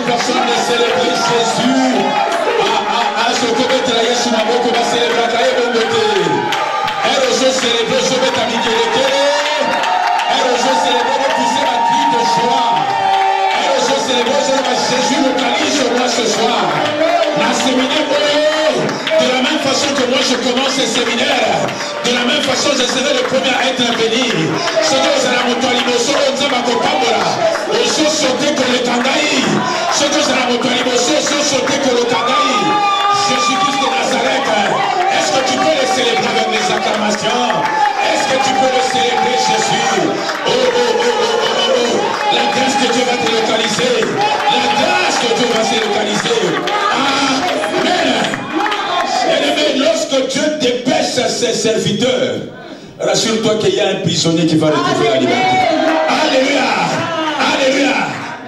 façon de célébrer Jésus. Ce que tu as Yesu Maboko va célébrer Kaye Bongote. Et je célèbre, je vais t'amitié les kélés. Et je célèbre de pousser ma cri de joie. Et je célèbre, je vais Jésus localise sur moi ce soir. La séminaire, de la même façon que moi je commence ce séminaire, de la même façon je serai le premier à être béni. Ce que c'est la motoalimoso, on dit ma copambola. On se sauter que le kangaï. Ce que c'est la motoalimoso, on se sauter que le kangaï. Jésus-Christ de Nazareth, est-ce que tu peux le célébrer avec les acclamations? Est-ce que tu peux le célébrer, Jésus? Oh, oh, oh, oh, oh, oh. La grâce que Dieu va te localiser. La grâce que Dieu va se localiser. Amen. Et lorsque Dieu dépêche ses serviteurs, rassure-toi qu'il y a un prisonnier qui va retrouver la liberté. Alléluia. Alléluia.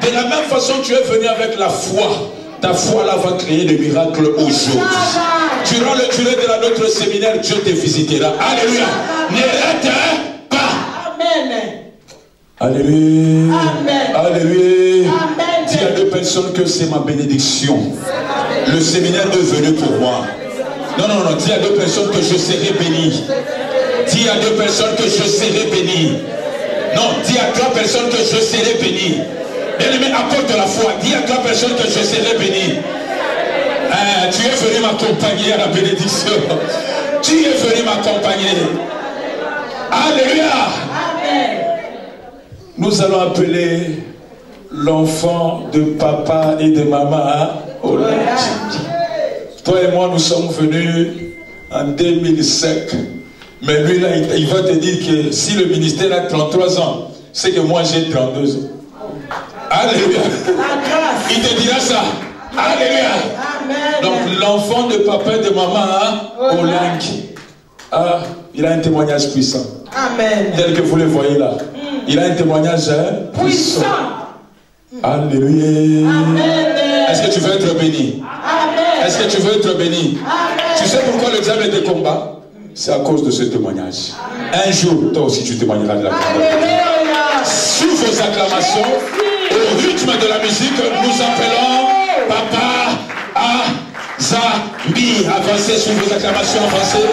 De la même façon, tu es venu avec la foi. Ta foi là va créer des miracles aujourd'hui. Durant le durée de notre séminaire, Dieu te visitera. Alléluia. Ne rate pas. Amen. Alléluia. Amen. Alléluia. Amen. Dis à deux personnes que c'est ma bénédiction. Le séminaire est venu pour moi. Non, non, non. Dis à deux personnes que je serai béni. Dis à deux personnes que je serai béni. Non, dis à trois personnes que je serai béni. Bien-aimé, apporte la foi. Dis à trois personnes que je serai béni. Tu es venu m'accompagner à la bénédiction. Tu es venu m'accompagner. Alléluia. Amen. Nous allons appeler l'enfant de papa et de maman au lunch. Toi et moi, nous sommes venus en 2005. Mais lui, là, il va te dire que si le ministère a 33 ans, c'est que moi, j'ai 32 ans. Alléluia. Il te dira ça. Alléluia. Amen. Donc l'enfant de papa et de maman au lac, il a un témoignage puissant. Amen. Tel que vous le voyez là. Il a un témoignage puissant. Alléluia. Est-ce que tu veux être béni? Est-ce que tu veux être béni? Tu sais pourquoi le diable te combat? C'est à cause de ce témoignage. Un jour, toi aussi tu témoigneras de la parole. Sous vos acclamations, au rythme de la musique, nous appelons Papa Azami. Avancez sous vos acclamations, avancez.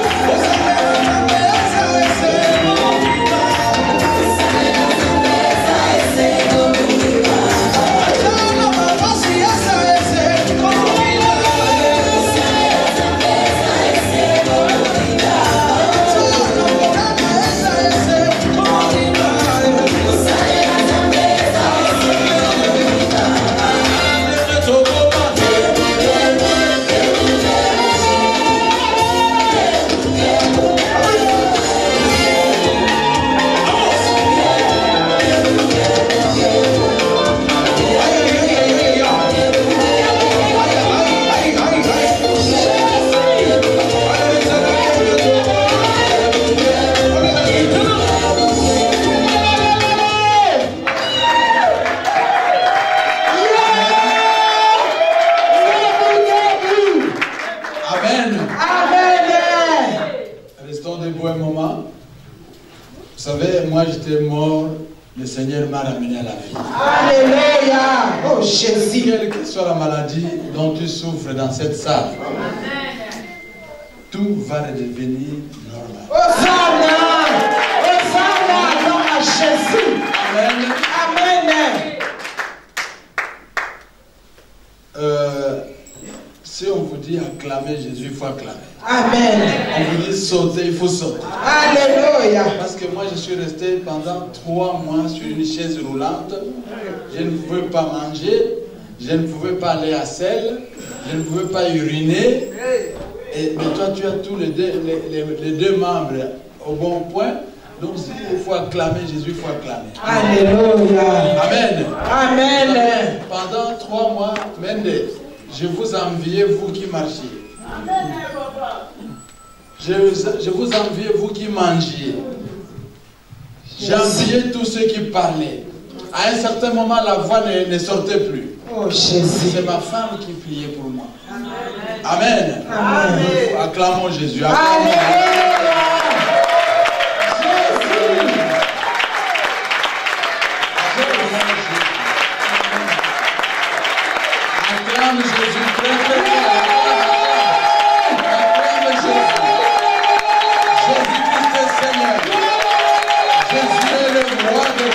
Moi j'étais mort, le Seigneur m'a ramené à la vie. Alléluia. Oh Jésus. Quelle que soit la maladie dont tu souffres dans cette salle, tout va redevenir normal. Hosanna. Hosanna, nom à Jésus. Amen. Amen. Si on vous dit acclamer Jésus, il faut acclamer. Amen. On vous dit sauter, il faut sauter. Alléluia. Parce que moi, je suis resté pendant 3 mois sur une chaise roulante. Je ne pouvais pas manger. Je ne pouvais pas aller à selle. Je ne pouvais pas uriner. Mais toi, tu as tous les deux membres au bon point. Donc, il faut acclamer Jésus, il faut acclamer. Alléluia. Amen. Amen. Pendant 3 mois, Mendes, je vous enviais, vous qui marchiez. Je vous enviais, vous qui mangiez. J'enviais tous ceux qui parlaient. À un certain moment, la voix ne sortait plus. Oh Jésus. C'est ma femme qui priait pour moi. Amen. Amen. Acclamons Jésus. Acclamons Jésus. Acclame Jésus très très fort. Acclame Jésus. Jésus-Christ est Seigneur. Jésus est le roi de Dieu.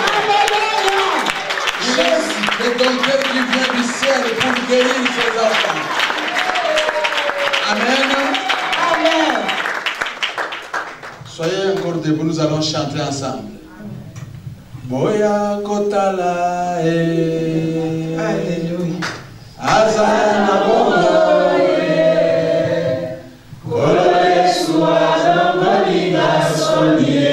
Il est le docteur qui vient du ciel pour guérir ses enfants. Amen. Amen. Soyez encore debout, nous allons chanter ensemble. Boya kotala Alléluia. Azana boya Kolo Yesu azokolinga sonie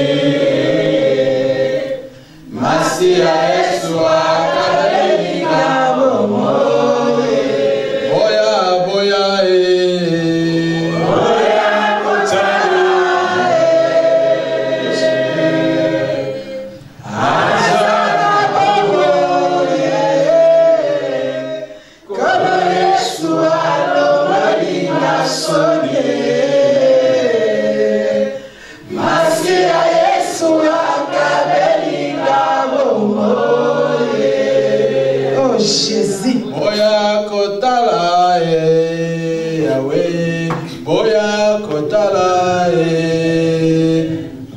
Masia Yesu akabelinga bomoye Boya boya Boya kotala Jésus. Boya kotala Yahweh, boya kotala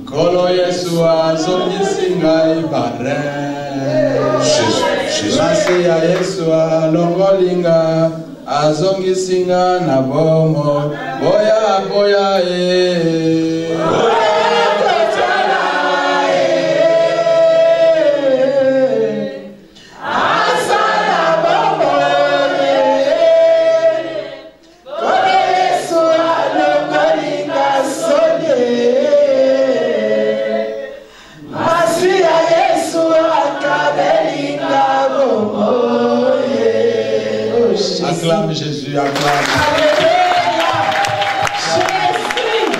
Kolo Yesu azongisinga ibare. Masi ya Yesu alongolinga azongisinga na bomo. Boya boya Acclame Jésus, acclame. Alléluia. Jésus.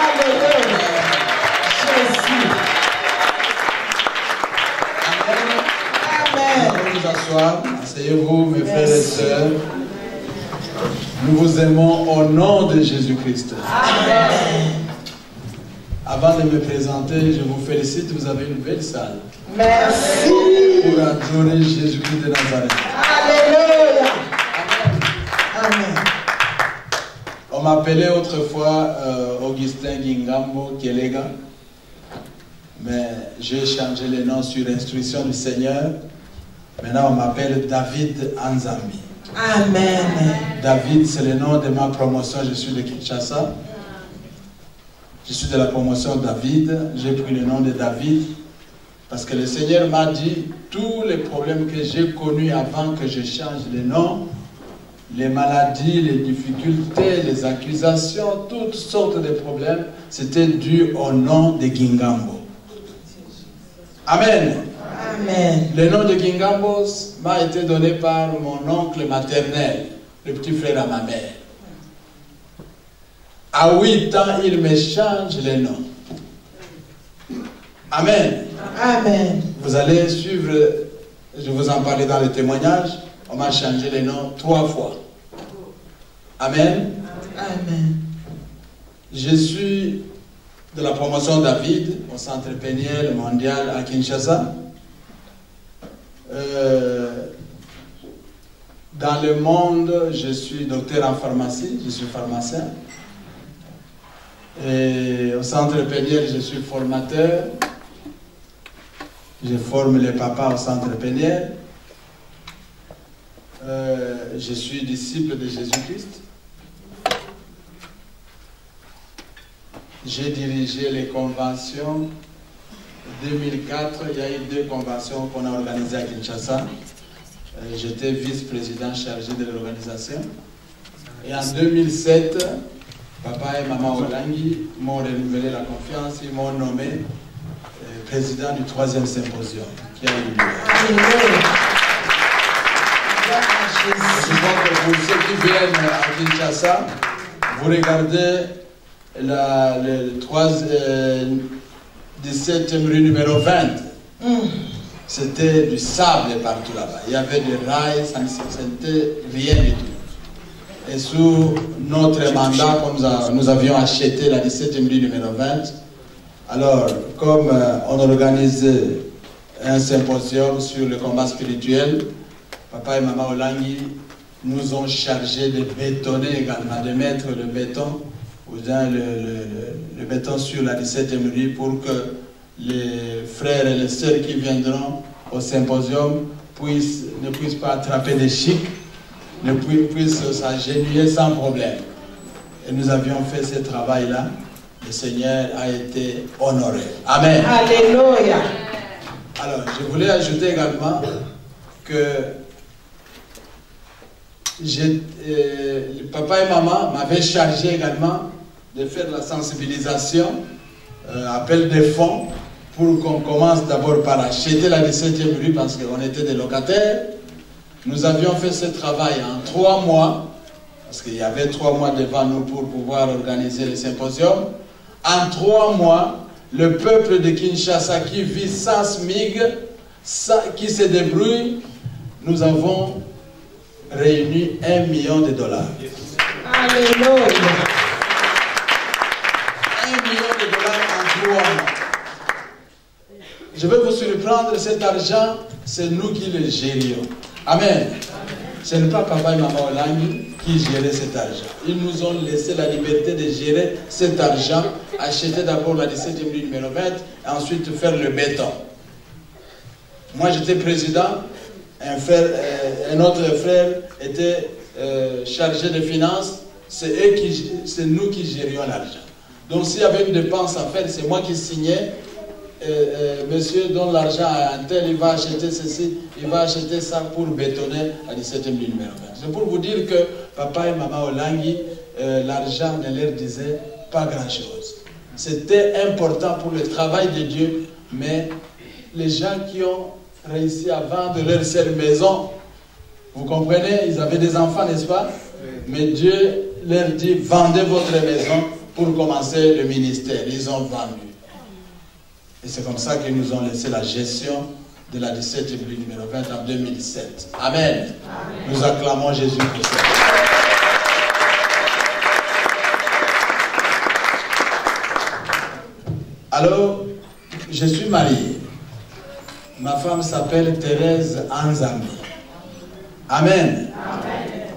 Alléluia. Jésus. Amen. Nous allons nous asseoir. Asseyez-vous, mes frères et sœurs. Nous vous aimons au nom de Jésus-Christ. Amen. Avant de me présenter, je vous félicite, vous avez une belle salle Merci. pour adorer Jésus-Christ de Nazareth. Alléluia. Amen. On m'appelait autrefois Augustin Gingambo Kelega, mais j'ai changé le nom sur instruction du Seigneur. Maintenant, on m'appelle David Anzambi. Amen. David, c'est le nom de ma promotion. Je suis de Kinshasa. Je suis de la promotion David. J'ai pris le nom de David parce que le Seigneur m'a dit tous les problèmes que j'ai connus avant que je change le nom, les maladies, les difficultés, les accusations, toutes sortes de problèmes, c'était dû au nom de Gingambo. Amen. Amen. Le nom de Gingambo m'a été donné par mon oncle maternel, le petit frère à ma mère. À 8 ans, il me change le nom. Amen. Amen. Vous allez suivre, je vous en parlais dans le témoignage, on m'a changé le nom 3 fois. Amen. Amen. Je suis de la promotion David au Centre Péniel Mondial à Kinshasa. Dans le monde, je suis docteur en pharmacie, je suis pharmacien. Et au Centre Péniel, je suis formateur. Je forme les papas au Centre Péniel. Je suis disciple de Jésus-Christ. J'ai dirigé les conventions. En 2004, il y a eu 2 conventions qu'on a organisées à Kinshasa. J'étais vice-président chargé de l'organisation. Et en 2007, papa et maman Olangi m'ont renouvelé la confiance. Ils m'ont nommé président du 3e symposium qui a eu lieu. Alléluia. Je pense que pour ceux qui viennent à Kinshasa, vous regardez le 17e rue numéro 20. C'était du sable partout là-bas. Il y avait des rails, ça n'était rien du tout. Et sous notre mandat, comme nous avions acheté la 17e rue numéro 20, alors comme on organise un symposium sur le combat spirituel, papa et maman Olangi nous ont chargé de bétonner également, de mettre le béton, ou bien le béton sur la 17e rue pour que les frères et les sœurs qui viendront au symposium ne puissent pas attraper des chics, ne puissent s'agenouiller sans problème. Et nous avions fait ce travail-là. Le Seigneur a été honoré. Amen. Alléluia. Alors, je voulais ajouter également que papa et maman m'avaient chargé également de faire la sensibilisation, appel des fonds, pour qu'on commence d'abord par acheter la 17e rue parce qu'on était des locataires. Nous avions fait ce travail en 3 mois, parce qu'il y avait 3 mois devant nous pour pouvoir organiser le symposium. En 3 mois, le peuple de Kinshasa qui vit sans SMIG, qui se débrouille, nous avons réuni $1 million. Alléluia. $1 million en 3 mois. Je vais vous surprendre, cet argent, c'est nous qui le gérions. Amen. Ce n'est pas papa et maman Olangi qui géraient cet argent. Ils nous ont laissé la liberté de gérer cet argent, acheter d'abord la 17e rue numéro 20 et ensuite faire le béton. Moi j'étais président, un autre frère était chargé de finances, c'est nous qui gérions l'argent. Donc s'il y avait une dépense à faire, c'est moi qui signais. Monsieur donne l'argent à un tel, il va acheter ceci, il va acheter ça pour bétonner à 17e rue numéro 20. C'est pour vous dire que papa et maman Olangi, l'argent ne leur disait pas grand-chose. C'était important pour le travail de Dieu, mais les gens qui ont réussi à vendre leur seule maison, vous comprenez, ils avaient des enfants, n'est-ce pas? Mais Dieu leur dit, vendez votre maison pour commencer le ministère. Ils ont vendu. Et c'est comme ça qu'ils nous ont laissé la gestion de la 17e rue numéro 20 en 2007. Amen. Amen. Nous acclamons Jésus pour ça. Alors, je suis marié. Ma femme s'appelle Thérèse Anzambi. Amen. Amen.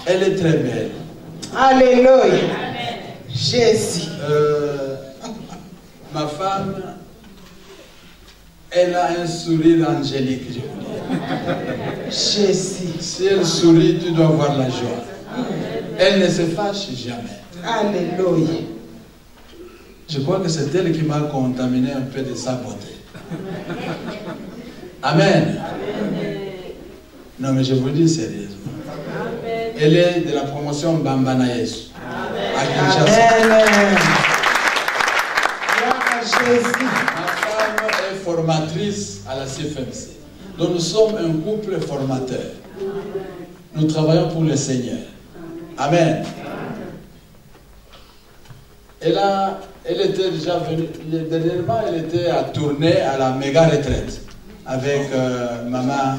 Elle est très belle. Alléluia. Jésus. Ma femme, elle a un sourire angélique, je vous dis. Jésus. Si elle sourit, tu dois voir la joie. Elle ne se fâche jamais. Alléluia. Je crois que c'est elle qui m'a contaminé un peu de sa beauté. Amen. Non, mais je vous dis sérieusement. Elle est de la promotion Bambana Yesu. À Kinshasa. Amen. Ma femme est formatrice à la CFMC. Donc nous sommes un couple formateur. Nous travaillons pour le Seigneur. Amen. Elle était déjà venue, dernièrement elle était à tourner à la méga retraite avec maman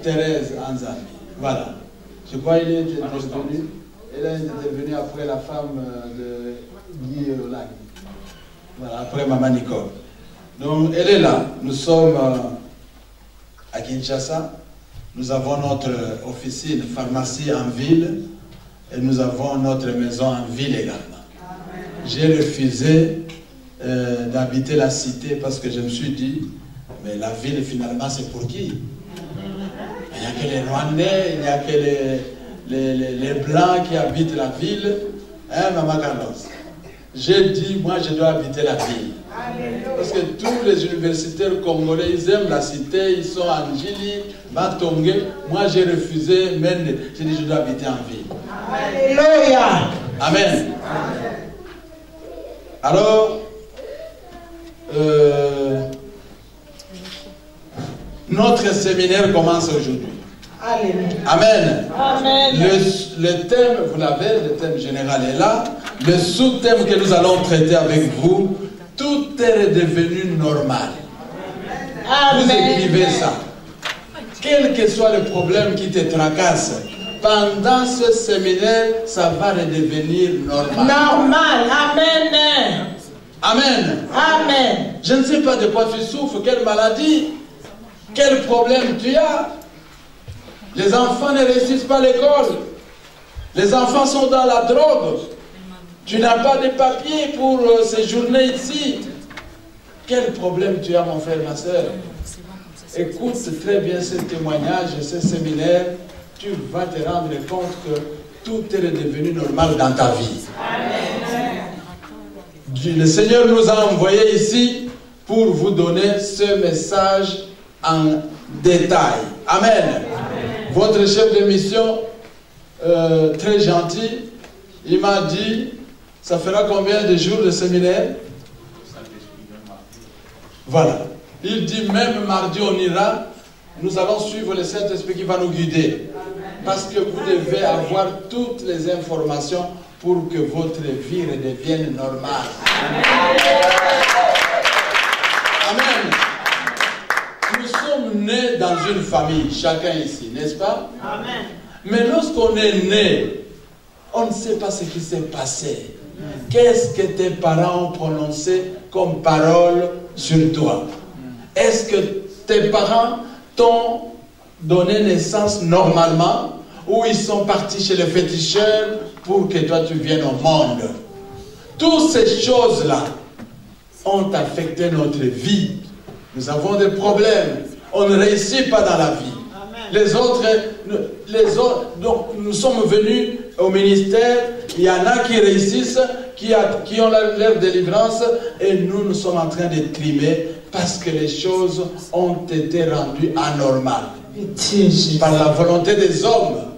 Thérèse Anzambi. Voilà. Je crois qu'elle était intervenue. Elle est intervenue après la femme de Guy Olangi. Voilà, après maman Nicole. Donc elle est là. Nous sommes à Kinshasa. Nous avons notre officine, pharmacie en ville. Et nous avons notre maison en ville également. J'ai refusé d'habiter la cité parce que je me suis dit, mais la ville finalement c'est pour qui? Il n'y a que les Rwandais, il n'y a que les Blancs qui habitent la ville. Hein, Maman Carlos? J'ai dit, moi je dois habiter la ville. Parce que tous les universitaires congolais, ils aiment la cité, ils sont en Gili, Matongé. Moi j'ai refusé, Mende. J'ai dit, je dois habiter en ville. Alléluia. Amen. Alors, notre séminaire commence aujourd'hui. Amen. Amen. Le thème, vous l'avez, le thème général est là. Le sous-thème que nous allons traiter avec vous, tout est redevenu normal. Amen. Vous écrivez ça. Quel que soit le problème qui te tracasse, pendant ce séminaire, ça va redevenir normal. Normal. Amen. Amen. Amen. Je ne sais pas de quoi tu souffres, quelle maladie, quel problème tu as. Les enfants ne réussissent pas à l'école. Les enfants sont dans la drogue. Tu n'as pas de papier pour séjourner ici. Quel problème tu as, mon frère, ma soeur? Écoute très bien ce témoignage, ce séminaire. Tu vas te rendre compte que tout est redevenu normal dans ta vie. Amen. Le Seigneur nous a envoyés ici pour vous donner ce message en détail. Amen. Amen. Votre chef de mission, très gentil, il m'a dit, ça fera combien de jours de séminaire? Voilà. Il dit, même mardi on ira, nous allons suivre le Saint-Esprit qui va nous guider. Parce que vous devez avoir toutes les informations pour que votre vie redevienne normale. Amen. Nous sommes nés dans une famille, chacun ici, n'est-ce pas? Amen. Mais lorsqu'on est né, on ne sait pas ce qui s'est passé. Qu'est-ce que tes parents ont prononcé comme parole sur toi? Est-ce que tes parents t'ont donné naissance normalement ou ils sont partis chez le féticheur pour que toi tu viennes au monde? Toutes ces choses-là ont affecté notre vie. Nous avons des problèmes. On ne réussit pas dans la vie. Les autres, donc nous sommes venus au ministère, il y en a qui réussissent, qui ont leur délivrance, et nous sommes en train de trimer parce que les choses ont été rendues anormales. Par la volonté des hommes.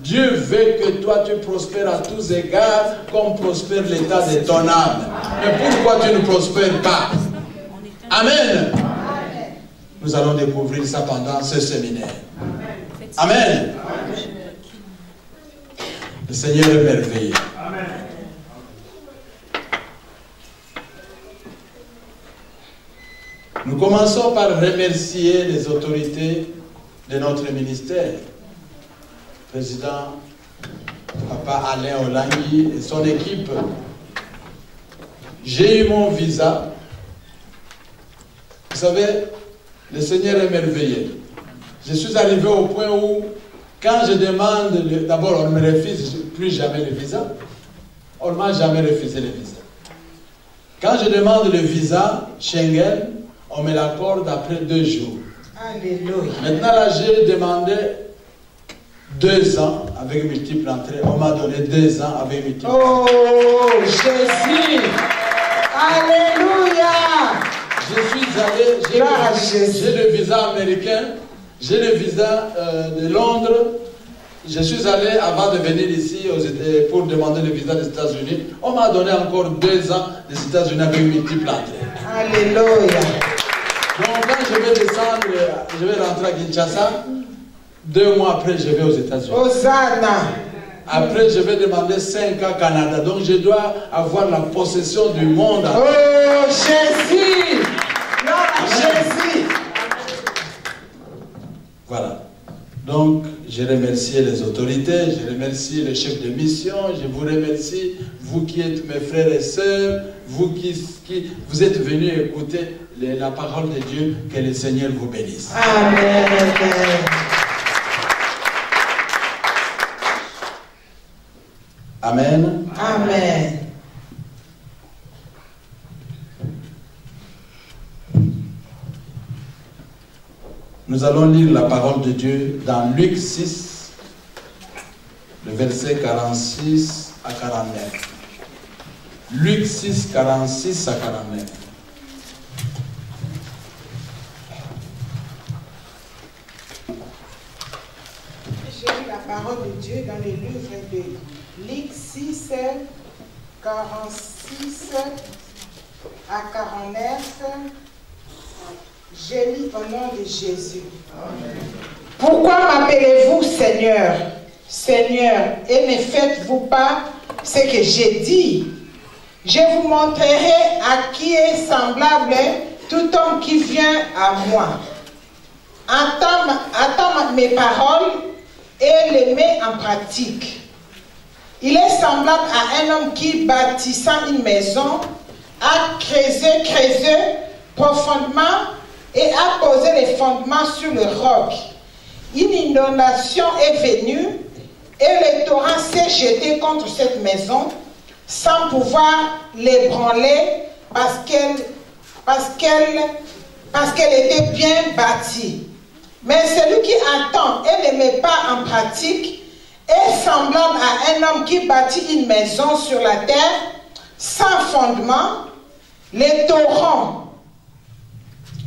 Dieu veut que toi tu prospères à tous égards comme prospère l'état de ton âme. Mais pourquoi tu ne prospères pas? Amen. Nous allons découvrir ça pendant ce séminaire. Amen. Le Seigneur est merveilleux. Amen. Nous commençons par remercier les autorités de notre ministère. Président Papa Alain Olangui et son équipe. J'ai eu mon visa. Vous savez, le Seigneur est merveilleux. Je suis arrivé au point où, quand je demande, d'abord on ne me refuse plus jamais le visa. On ne m'a jamais refusé le visa. Quand je demande le visa Schengen, on me l'accorde après 2 jours. Alléluia. Maintenant là, j'ai demandé 2 ans avec multiples entrées. On m'a donné 2 ans avec multiples entrées. Oh, Jésus! Alléluia! Je suis allé, j'ai le visa américain, j'ai le visa de Londres. Je suis allé avant de venir ici pour demander le visa des États-Unis. On m'a donné encore 2 ans des États-Unis avec multiples entrées. Alléluia! Donc quand je vais descendre, je vais rentrer à Kinshasa. 2 mois après, je vais aux États-Unis. Hosanna! Après, je vais demander 5 ans au Canada. Donc, je dois avoir la possession du monde. Oh, Jésus! Non, Jésus! Voilà. Donc, je remercie les autorités, je remercie le chef de mission, je vous remercie, vous qui êtes mes frères et sœurs, vous qui vous êtes venus écouter la parole de Dieu, que le Seigneur vous bénisse. Amen. Amen. Amen. Nous allons lire la parole de Dieu dans Luc 6, le verset 46 à 49. Luc 6, 46 à 49. J'ai lu la parole de Dieu dans le livre de Luc 6, 46 à 49. Je lis au nom de Jésus. Amen. Pourquoi m'appelez-vous Seigneur, Seigneur, et ne faites-vous pas ce que j'ai dit? Je vous montrerai à qui est semblable tout homme qui vient à moi. Entends mes paroles et les met en pratique. Il est semblable à un homme qui, bâtissant une maison, a creusé profondément et a posé les fondements sur le roc. Une inondation est venue et le torrent s'est jeté contre cette maison sans pouvoir l'ébranler parce qu'elle était bien bâtie. Mais celui qui attend et ne met pas en pratique est semblable à un homme qui bâtit une maison sur la terre sans fondement. Les torrents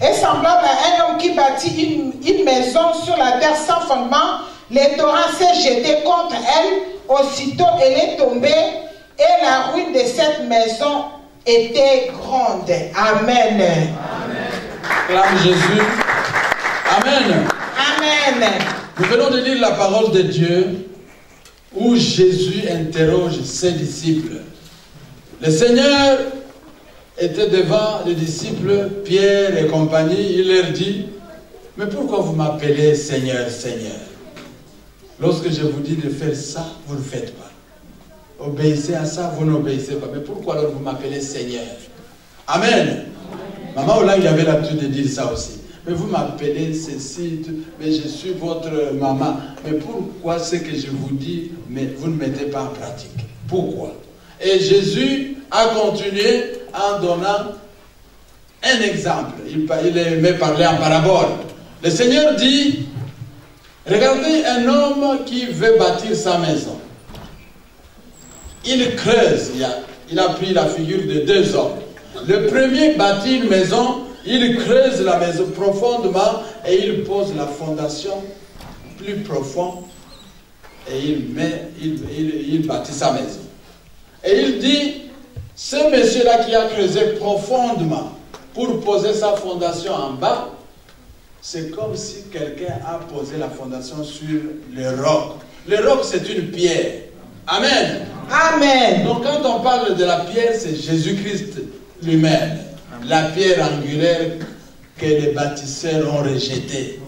est semblable à un homme qui bâtit une maison sur la terre sans fondement. Les torrents s'est jeté contre elle. Aussitôt elle est tombée et la ruine de cette maison était grande. Amen. Amen. Clame Jésus. Amen. Amen. Nous venons de lire la parole de Dieu où Jésus interroge ses disciples. Le Seigneur était devant les disciples, Pierre et compagnie. Il leur dit, mais pourquoi vous m'appelez Seigneur, Seigneur? Lorsque je vous dis de faire ça, vous ne le faites pas. Obéissez à ça, vous n'obéissez pas. Mais pourquoi alors vous m'appelez Seigneur? Amen. Maman Olang avait l'habitude de dire ça aussi. Mais vous m'appelez ceci, mais je suis votre maman. Mais pourquoi ce que je vous dis, mais vous ne mettez pas en pratique? Pourquoi? Et Jésus a continué en donnant un exemple. Il aimait parler en parabole. Le Seigneur dit, regardez un homme qui veut bâtir sa maison. Il creuse. Il a pris la figure de deux hommes. Le premier bâtit une maison. Il creuse la maison profondément et il pose la fondation plus profonde et il bâtit sa maison. Et il dit, ce monsieur-là qui a creusé profondément pour poser sa fondation en bas, c'est comme si quelqu'un a posé la fondation sur le roc. Le roc, c'est une pierre. Amen. Amen. Donc quand on parle de la pierre, c'est Jésus-Christ lui-même. La pierre angulaire que les bâtisseurs ont rejetée.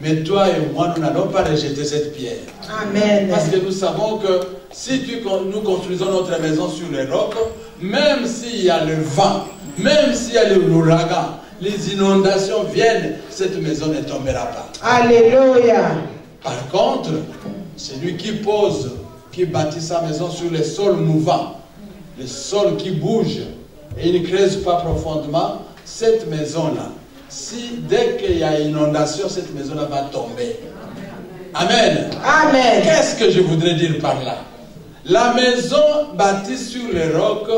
Mais toi et moi, nous n'allons pas rejeter cette pierre. Amen. Parce que nous savons que si nous construisons notre maison sur les rocs, même s'il y a le vent, même s'il y a l'ouragan, les inondations viennent, cette maison ne tombera pas. Alléluia. Par contre, celui qui bâtit sa maison sur le sol mouvant, le sol qui bouge, et il ne creuse pas profondément, cette maison-là, si dès qu'il y a inondation, cette maison-là va tomber. Amen. Amen. Qu'est-ce que je voudrais dire par là? La maison bâtie sur les rocs,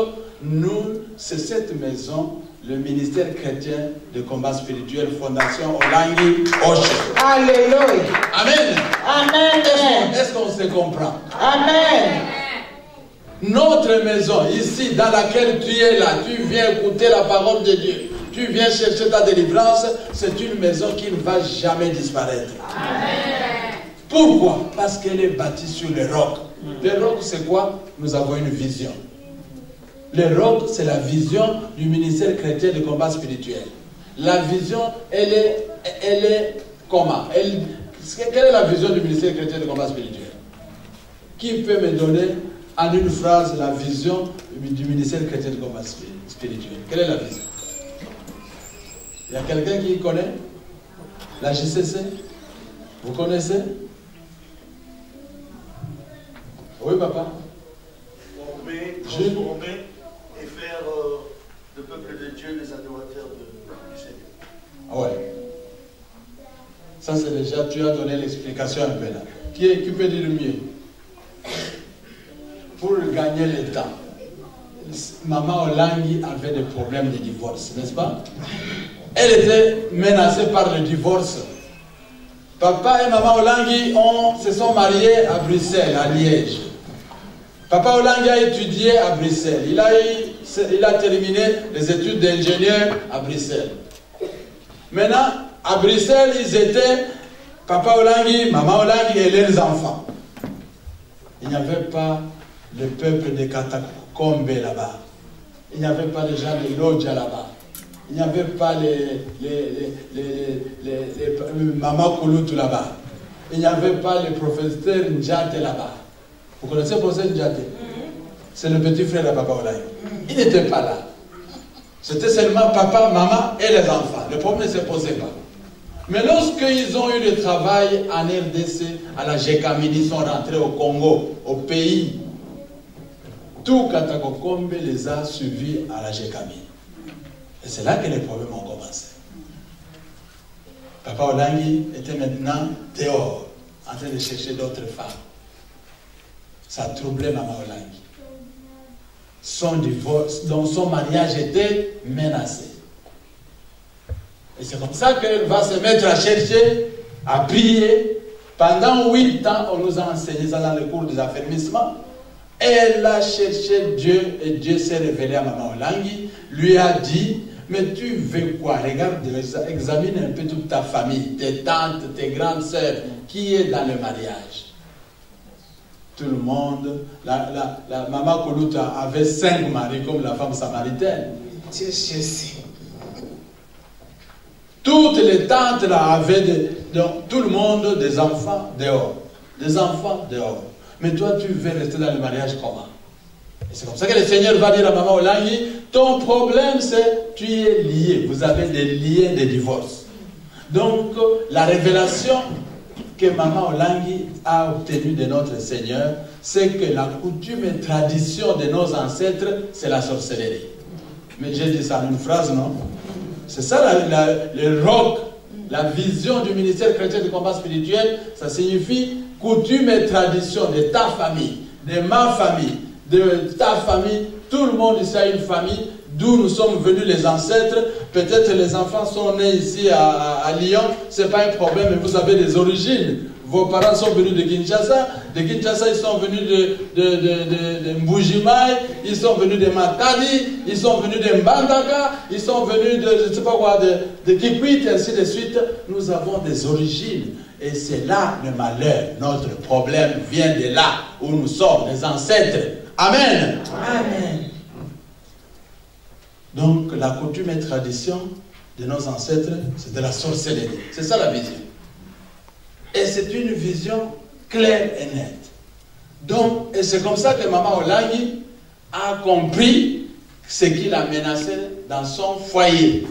nous, c'est cette maison, le ministère chrétien de combat spirituel, Fondation Olangi Oshe. Alléluia. Amen. Amen. Est-ce qu'on se comprend? Amen. Notre maison, ici, dans laquelle tu es là, tu viens écouter la parole de Dieu, tu viens chercher ta délivrance, c'est une maison qui ne va jamais disparaître. Amen. Pourquoi? Parce qu'elle est bâtie sur le roc. Le roc, c'est quoi? Nous avons une vision. Le roc, c'est la vision du ministère chrétien de combat spirituel. La vision, elle est comment? Quelle est la vision du ministère chrétien de combat spirituel? Qui peut me donner en une phrase la vision du ministère chrétien de combat spirituel? Quelle est la vision? Il y a quelqu'un qui connaît? La JCC? Vous connaissez? Oui, papa? Transformer et faire le peuple de Dieu les adorateurs du Seigneur. Ah ouais. Ça c'est déjà, tu as donné l'explication un peu là. Qui peut dire mieux? Pour gagner le temps. Maman Olangi avait des problèmes de divorce, n'est-ce pas? Elle était menacée par le divorce. Papa et maman Olangi se sont mariés à Bruxelles, à Liège. Papa Olangi a étudié à Bruxelles. Il a terminé les études d'ingénieur à Bruxelles. Maintenant, à Bruxelles, ils étaient Papa Olangi, Maman Olangi et leurs enfants. Il n'y avait pas le peuple de Katakombe là-bas. Il n'y avait pas les gens de Lodja là-bas. Il n'y avait pas les Mama Kulutu là-bas. Il n'y avait pas le professeur Njate là-bas. Vous connaissez le professeur Njate? C'est le petit frère de Papa Olangi. Il n'était pas là. C'était seulement papa, maman et les enfants. Le problème ne se posait pas. Mais lorsqu'ils ont eu le travail en RDC, à la GECAMID, ils sont rentrés au Congo, au pays. Tout Katakokombe les a suivis à la GECAMID. Et c'est là que les problèmes ont commencé. Papa Olangi était maintenant dehors, en train de chercher d'autres femmes. Ça troublait Maman Olangi. Son divorce, donc son mariage était menacé. Et c'est comme ça qu'elle va se mettre à chercher, à prier. Pendant 8 ans, on nous a enseigné ça dans le cours des affermissements. Elle a cherché Dieu et Dieu s'est révélé à Maman Olangi, lui a dit, mais tu veux quoi? Regarde, examine un peu toute ta famille, tes tantes, tes grandes sœurs, qui est dans le mariage. Tout le monde, la Maman Koluta avait 5 maris comme la femme samaritaine. Dieu Jésus. Toutes les tantes là avaient, donc, tout le monde des enfants dehors. Des enfants dehors. Mais toi, tu veux rester dans le mariage comment? Et c'est comme ça que le Seigneur va dire à Maman Olangi, ton problème c'est, tu es lié. Vous avez des liens de divorce. Donc, la révélation que Maman Olangi a obtenue de notre Seigneur, c'est que la coutume et tradition de nos ancêtres, c'est la sorcellerie. Mais j'ai dit ça en une phrase, non? C'est ça le roc, la vision du ministère chrétien du combat spirituel, ça signifie coutume et tradition de ta famille, de ma famille, de ta famille, tout le monde ici a une famille, d'où nous sommes venus les ancêtres. Peut-être les enfants sont nés ici à Lyon, ce n'est pas un problème, mais vous avez des origines. Vos parents sont venus de Kinshasa ils sont venus de Mbujimai, ils sont venus de Matadi, ils sont venus de Mbandaka, ils sont venus de, je ne sais pas quoi, de Kikwit, et ainsi de suite. Nous avons des origines. Et c'est là le malheur. Notre problème vient de là où nous sommes, les ancêtres. Amen. Amen. Donc la coutume et tradition de nos ancêtres, c'est de la sorcellerie. C'est ça la vision. Et c'est une vision claire et nette. Donc, et c'est comme ça que Maman Olangi a compris ce qui l'a menacé dans son foyer.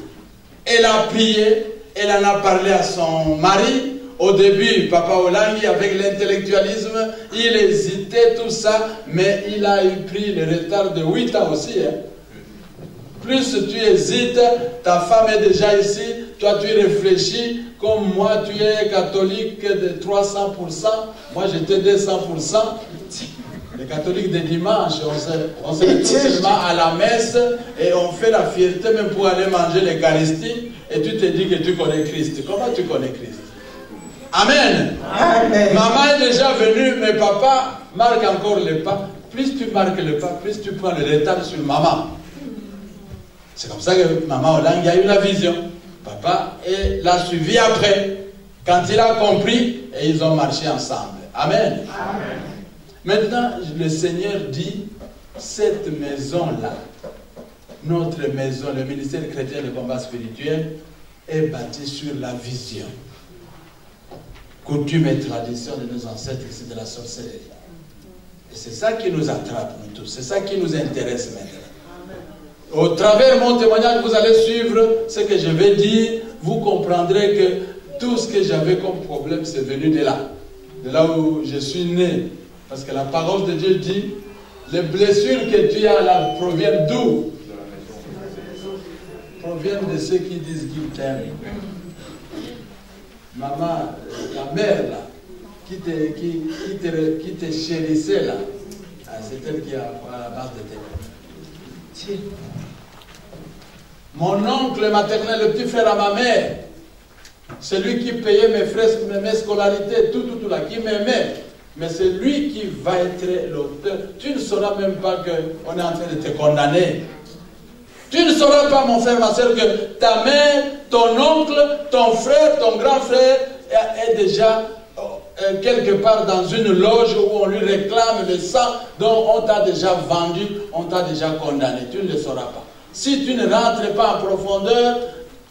Elle a prié, elle en a parlé à son mari. Au début, Papa Olangi, avec l'intellectualisme, il hésitait, tout ça, mais il a eu pris le retard de 8 ans aussi. Hein. Plus tu hésites, ta femme est déjà ici, toi tu réfléchis, comme moi tu es catholique de 300%, moi j'étais de 100%. Les catholiques de dimanche, on se retrouve seulement à la messe et on fait la fierté même pour aller manger l'Eucharistie et tu te dis que tu connais Christ. Comment tu connais Christ? Amen. Amen. Maman est déjà venue, mais papa marque encore le pas. Plus tu marques le pas, plus tu prends le retard sur maman. C'est comme ça que Maman Olangi a eu la vision. Papa l'a suivi après. Quand il a compris, et ils ont marché ensemble. Amen. Amen. Maintenant, le Seigneur dit, cette maison-là, notre maison, le ministère chrétien de combat spirituel, est bâti sur la vision. Coutume et tradition de nos ancêtres, c'est de la sorcellerie. Et c'est ça qui nous attrape, nous tous. C'est ça qui nous intéresse maintenant. Au travers de mon témoignage, vous allez suivre ce que je vais dire. Vous comprendrez que tout ce que j'avais comme problème, c'est venu de là où je suis né. Parce que la parole de Dieu dit, les blessures que tu as là proviennent d'où? Proviennent de ceux qui disent qu'ils t'aiment. Maman, la mère là, qui te chérissait là, c'est elle qui est à la base de tes problèmes. Mon oncle maternel, le petit frère à ma mère, celui qui payait mes frais, mes scolarités, tout là, qui m'aimait, mais c'est lui qui va être l'auteur. Tu ne sauras même pas qu'on est en train de te condamner. Tu ne sauras pas, mon frère, ma soeur, que ta mère, ton oncle, ton frère, ton grand frère est déjà quelque part dans une loge où on lui réclame le sang dont on t'a déjà vendu, on t'a déjà condamné. Tu ne le sauras pas. Si tu ne rentres pas en profondeur,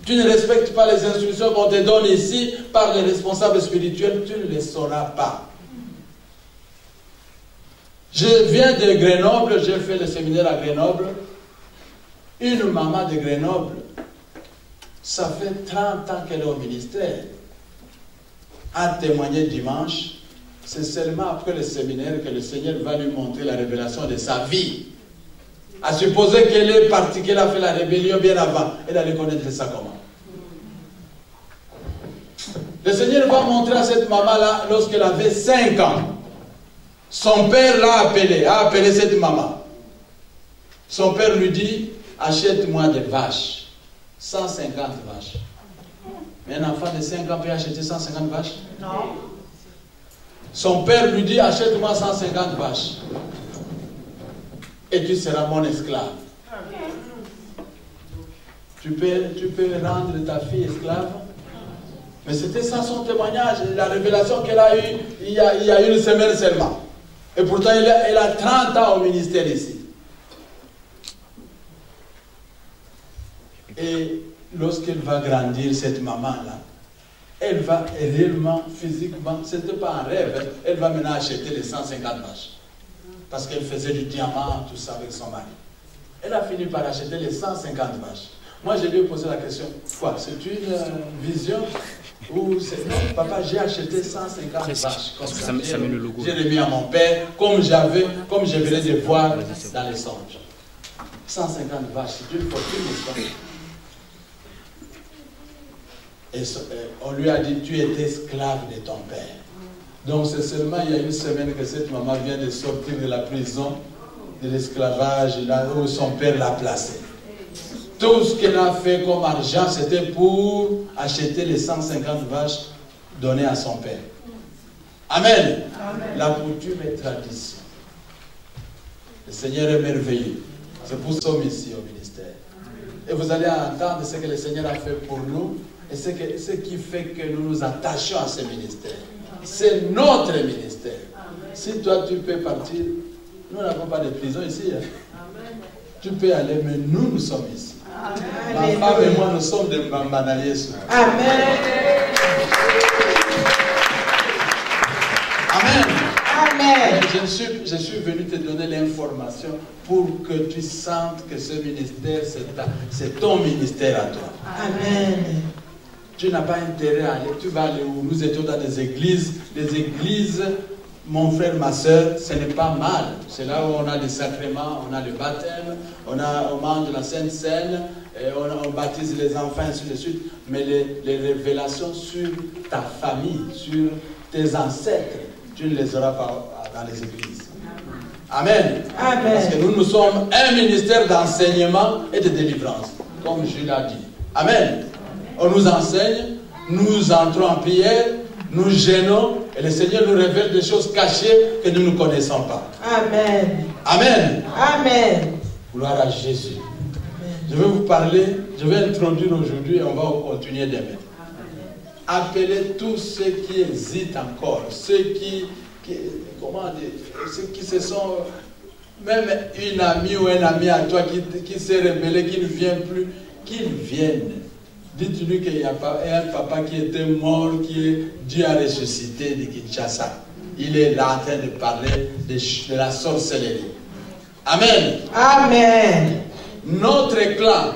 tu ne respectes pas les instructions qu'on te donne ici par les responsables spirituels, tu ne les sauras pas. Je viens de Grenoble, j'ai fait le séminaire à Grenoble. Une maman de Grenoble, ça fait 30 ans qu'elle est au ministère, a témoigné dimanche. C'est seulement après le séminaire que le Seigneur va lui montrer la révélation de sa vie. À supposer qu'elle est partie, qu'elle a fait la rébellion bien avant, elle allait connaître ça comment? Le Seigneur va montrer à cette maman-là lorsqu'elle avait 5 ans. Son père l'a appelé, a appelé cette maman. Son père lui dit, achète-moi des vaches. 150 vaches. Mais un enfant de 5 ans peut acheter 150 vaches? Non. Son père lui dit, achète-moi 150 vaches. Et tu seras mon esclave. Tu peux rendre ta fille esclave? Mais c'était ça son témoignage, la révélation qu'elle a eue il y a une semaine seulement. Et pourtant, elle a 30 ans au ministère ici. Et lorsqu'elle va grandir, cette maman-là, elle va réellement, physiquement, ce n'était pas un rêve, elle va maintenant acheter les 150 vaches. Parce qu'elle faisait du diamant, tout ça avec son mari. Elle a fini par acheter les 150 vaches. Moi, je lui ai posé la question, quoi, c'est une vision ou c'est... Non, papa, j'ai acheté 150 vaches. Comme ça, j'ai remis à mon père, comme je venais de voir dans les songes. 150 vaches, c'est une fortune, n'est-ce pas? Et on lui a dit, tu es esclave de ton père. Donc c'est seulement il y a une semaine que cette maman vient de sortir de la prison, de l'esclavage, là où son père l'a placée. Tout ce qu'elle a fait comme argent, c'était pour acheter les 150 vaches données à son père. Amen. Amen. La coutume est tradition. Le Seigneur est merveilleux. C'est pour ça que nous sommes ici au ministère. Et vous allez entendre ce que le Seigneur a fait pour nous. Et ce qui fait que nous nous attachons à ce ministère. C'est notre ministère. Si toi tu peux partir, nous n'avons pas de prison ici. Hein. Tu peux aller, mais nous sommes ici. Amen. Ma femme et moi, nous sommes des Mbambanaliers. Amen. Amen. Amen. Je suis venu te donner l'information pour que tu sentes que ce ministère, c'est ton ministère à toi. Amen. Tu n'as pas intérêt à aller, tu vas aller où? Nous étions dans des églises, mon frère, ma soeur, ce n'est pas mal. C'est là où on a des sacrements, on a le baptême, on mange la Sainte Seine, on baptise les enfants, ainsi de suite. Mais les révélations sur ta famille, sur tes ancêtres, tu ne les auras pas dans les églises. Amen. Amen. Parce que nous sommes un ministère d'enseignement et de délivrance, comme je l'ai dit. Amen. On nous enseigne, nous entrons en prière, nous gênons, et le Seigneur nous révèle des choses cachées que nous ne connaissons pas. Amen. Amen. Amen. Gloire à Jésus. Amen. Je vais vous parler, je vais introduire aujourd'hui et on va continuer demain. Appelez tous ceux qui hésitent encore, ceux ceux qui se sont, même une amie ou un ami à toi qui s'est rebellé, qui ne vient plus, qu'ils viennent. Dites-lui qu'il y a un papa qui était mort, qui est Dieu a ressuscité de Kinshasa. Il est là en train de parler de la sorcellerie. Amen. Amen. Notre clan,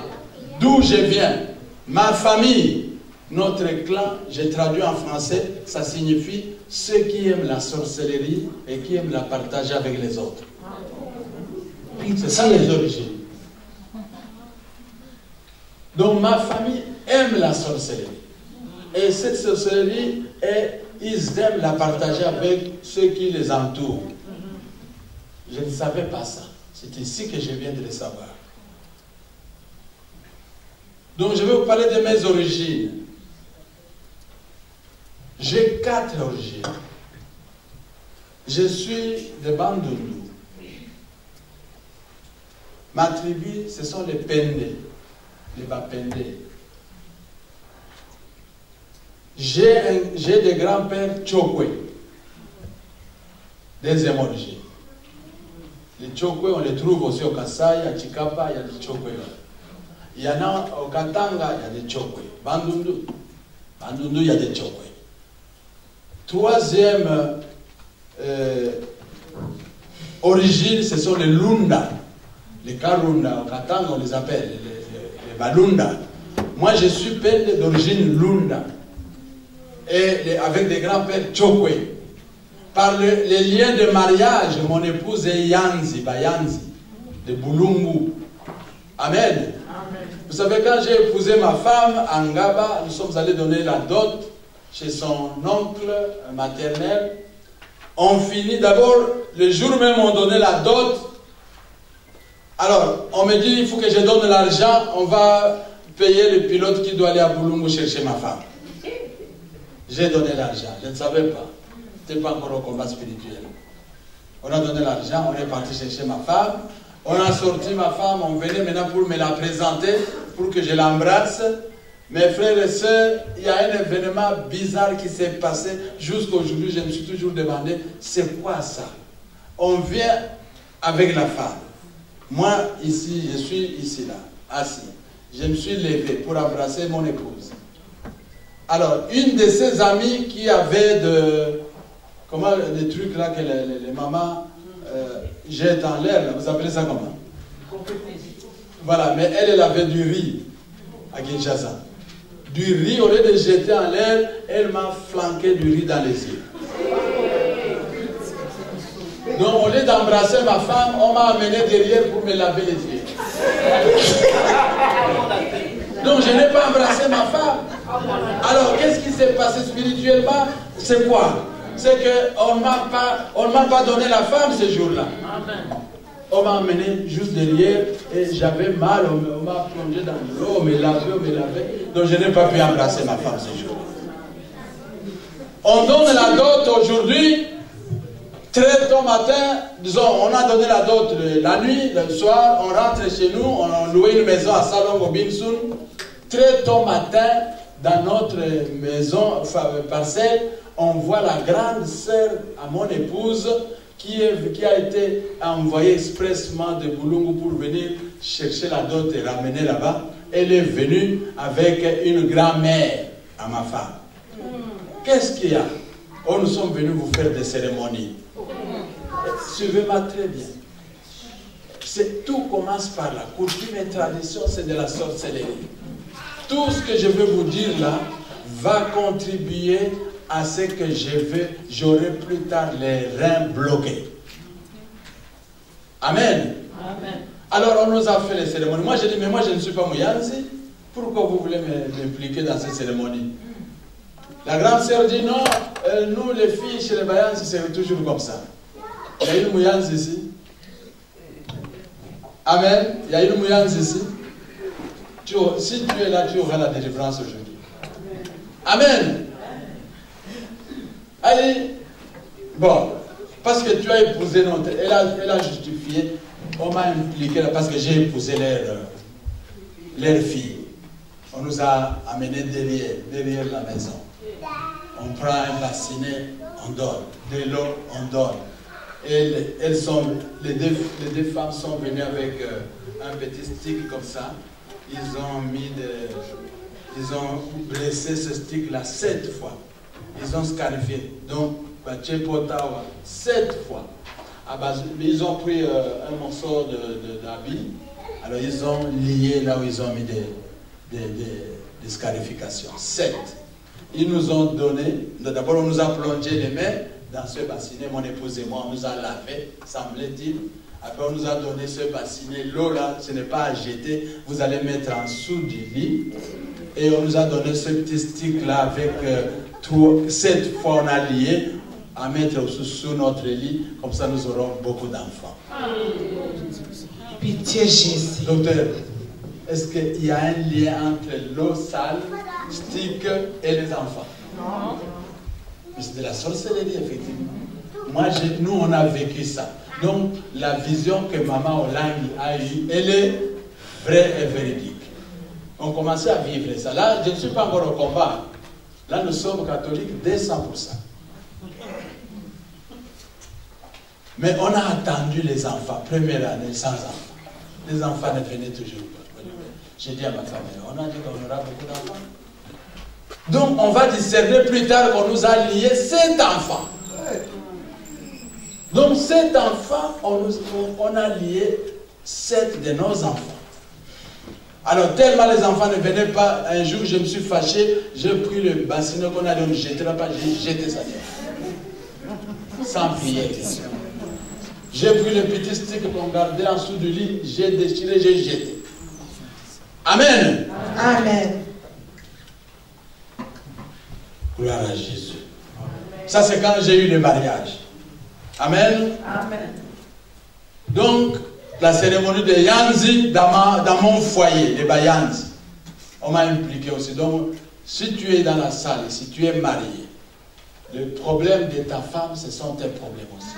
d'où je viens, ma famille, notre clan, j'ai traduit en français, ça signifie ceux qui aiment la sorcellerie et qui aiment la partager avec les autres. C'est ça les origines. Donc ma famille aime la sorcellerie. Et cette sorcellerie, ils aiment la partager avec ceux qui les entourent. Je ne savais pas ça. C'est ici que je viens de le savoir. Donc je vais vous parler de mes origines. J'ai 4 origines. Je suis de Bandundu. Ma tribu, ce sont les Pendé. Les Bapendé. J'ai des grands-pères Tchokwe. Deuxième origine. Les Tchokwe, on les trouve aussi au Kasaï, à Chikapa, il y a des Tchokwe. Il y en a au Katanga, il y a des Tchokwe. Bandundu, il y a des Tchokwe. Troisième origine, ce sont les Lunda. les Karunda, au Katanga, on les appelle, les Balunda. Moi, je suis père d'origine Lunda, et avec des grands-pères Chokwe. Par les liens de mariage, mon épouse est Yanzi, Bayanzi, de Bulungu. Amen. Vous savez, quand j'ai épousé ma femme, à Ngaba, nous sommes allés donner la dot chez son oncle maternel. On finit d'abord, le jour même on donnait la dot. Alors, on me dit, il faut que je donne l'argent, on va payer le pilote qui doit aller à Bulungu chercher ma femme. J'ai donné l'argent, je ne savais pas. Ce n'était pas encore au combat spirituel. On a donné l'argent, on est parti chercher ma femme. On a sorti ma femme, on venait maintenant pour me la présenter, pour que je l'embrasse. Mes frères et sœurs, il y a un événement bizarre qui s'est passé jusqu'à aujourd'hui. Je me suis toujours demandé, c'est quoi ça? On vient avec la femme. Moi, ici, je suis ici, là, assis. Je me suis levé pour embrasser mon épouse. Alors, une de ses amies qui avait des trucs là que les mamans jettent en l'air, vous appelez ça comment? Voilà, mais elle avait du riz à Kinshasa. Du riz, au lieu de jeter en l'air, elle m'a flanqué du riz dans les yeux. Donc, au lieu d'embrasser ma femme, on m'a amené derrière pour me laver les yeux. Donc, je n'ai pas embrassé ma femme. Alors, qu'est-ce qui s'est passé spirituellement? C'est quoi? C'est qu'on ne m'a pas donné la femme ce jour-là. On m'a amené juste derrière et j'avais mal, on m'a plongé dans l'eau, on me lavait. Donc, je n'ai pas pu embrasser ma femme ce jour-là. On donne la dot aujourd'hui. Très tôt matin, disons, on a donné la dot la nuit, le soir, on rentre chez nous, on a loué une maison à Salongo Binsun. Très tôt matin, dans notre maison, enfin, parcelle, on voit la grande sœur à mon épouse qui a été envoyée expressement de Bulungu pour venir chercher la dot et ramener là-bas. Elle est venue avec une grand-mère à ma femme. Qu'est-ce qu'il y a? Oh, nous sommes venus vous faire des cérémonies. Suivez-moi très bien. Tout commence par la coutume et tradition, c'est de la sorcellerie. Tout ce que je veux vous dire là va contribuer à ce que j'aurai plus tard les reins bloqués. Amen. Amen. Alors on nous a fait les cérémonies. Moi j'ai dit, mais moi je ne suis pas Mouyanzi. Pourquoi vous voulez m'impliquer dans ces cérémonies? La grande sœur dit non, nous les filles chez les Bayanzi c'est toujours comme ça. Il y a une Mouyanzi ici. Amen. Il y a une Mouyanzi ici. Si tu es là, tu auras la délivrance aujourd'hui. Amen. Allez. Bon, parce que tu as épousé notre... Elle a justifié. On m'a impliqué là parce que j'ai épousé leur fille. On nous a amenés derrière la maison. On prend un bassinet, on donne. De l'eau, on donne. Et les deux femmes sont venues avec un petit stick comme ça. Ils ont blessé ce stick-là 7 fois. Ils ont scarifié. Donc, 7 fois. Ils ont pris un morceau d'habit. Alors, ils ont lié là où ils ont mis des scarifications. 7. Ils nous ont donné, d'abord on nous a plongé les mains dans ce bassinet, mon épouse et moi, on nous a lavé, semblait-il. Après on nous a donné ce bassinet, l'eau là, ce n'est pas à jeter, vous allez mettre en dessous du lit. Et on nous a donné ce petit stick là avec 7 fois on a lié, à mettre sous notre lit, comme ça nous aurons beaucoup d'enfants. Pitié Jésus. Docteur, est-ce qu'il y a un lien entre l'eau sale, stick et les enfants? Non. Mais c'est de la sorcellerie, effectivement. Nous, on a vécu ça. Donc, la vision que Maman Olangi a eue, elle est vraie et véridique. On commençait à vivre ça. Là, je ne suis pas encore au combat. Là, nous sommes catholiques 200%. Mais on a attendu les enfants, première année, sans enfants. Les enfants ne venaient toujours pas. J'ai dit à ma famille, on a dit qu'on aura beaucoup d'enfants. Donc, on va discerner plus tard qu'on nous a liés 7 enfants. Donc, 7 enfants, on a lié 7 de nos enfants. Alors, tellement les enfants ne venaient pas, un jour je me suis fâché, j'ai pris le bassinet qu'on a donné, jeter là-bas, j'ai jeté ça dehors. Sans prière. J'ai pris le petit stick qu'on gardait en dessous du lit, j'ai déchiré, j'ai jeté. Amen. Amen. Gloire à Jésus. Ça, c'est quand j'ai eu le mariage. Amen. Amen. Donc, la cérémonie de Yanzi dans mon foyer, les Bayanzi, on m'a impliqué aussi. Donc, si tu es dans la salle, si tu es marié, le problème de ta femme, ce sont tes problèmes aussi.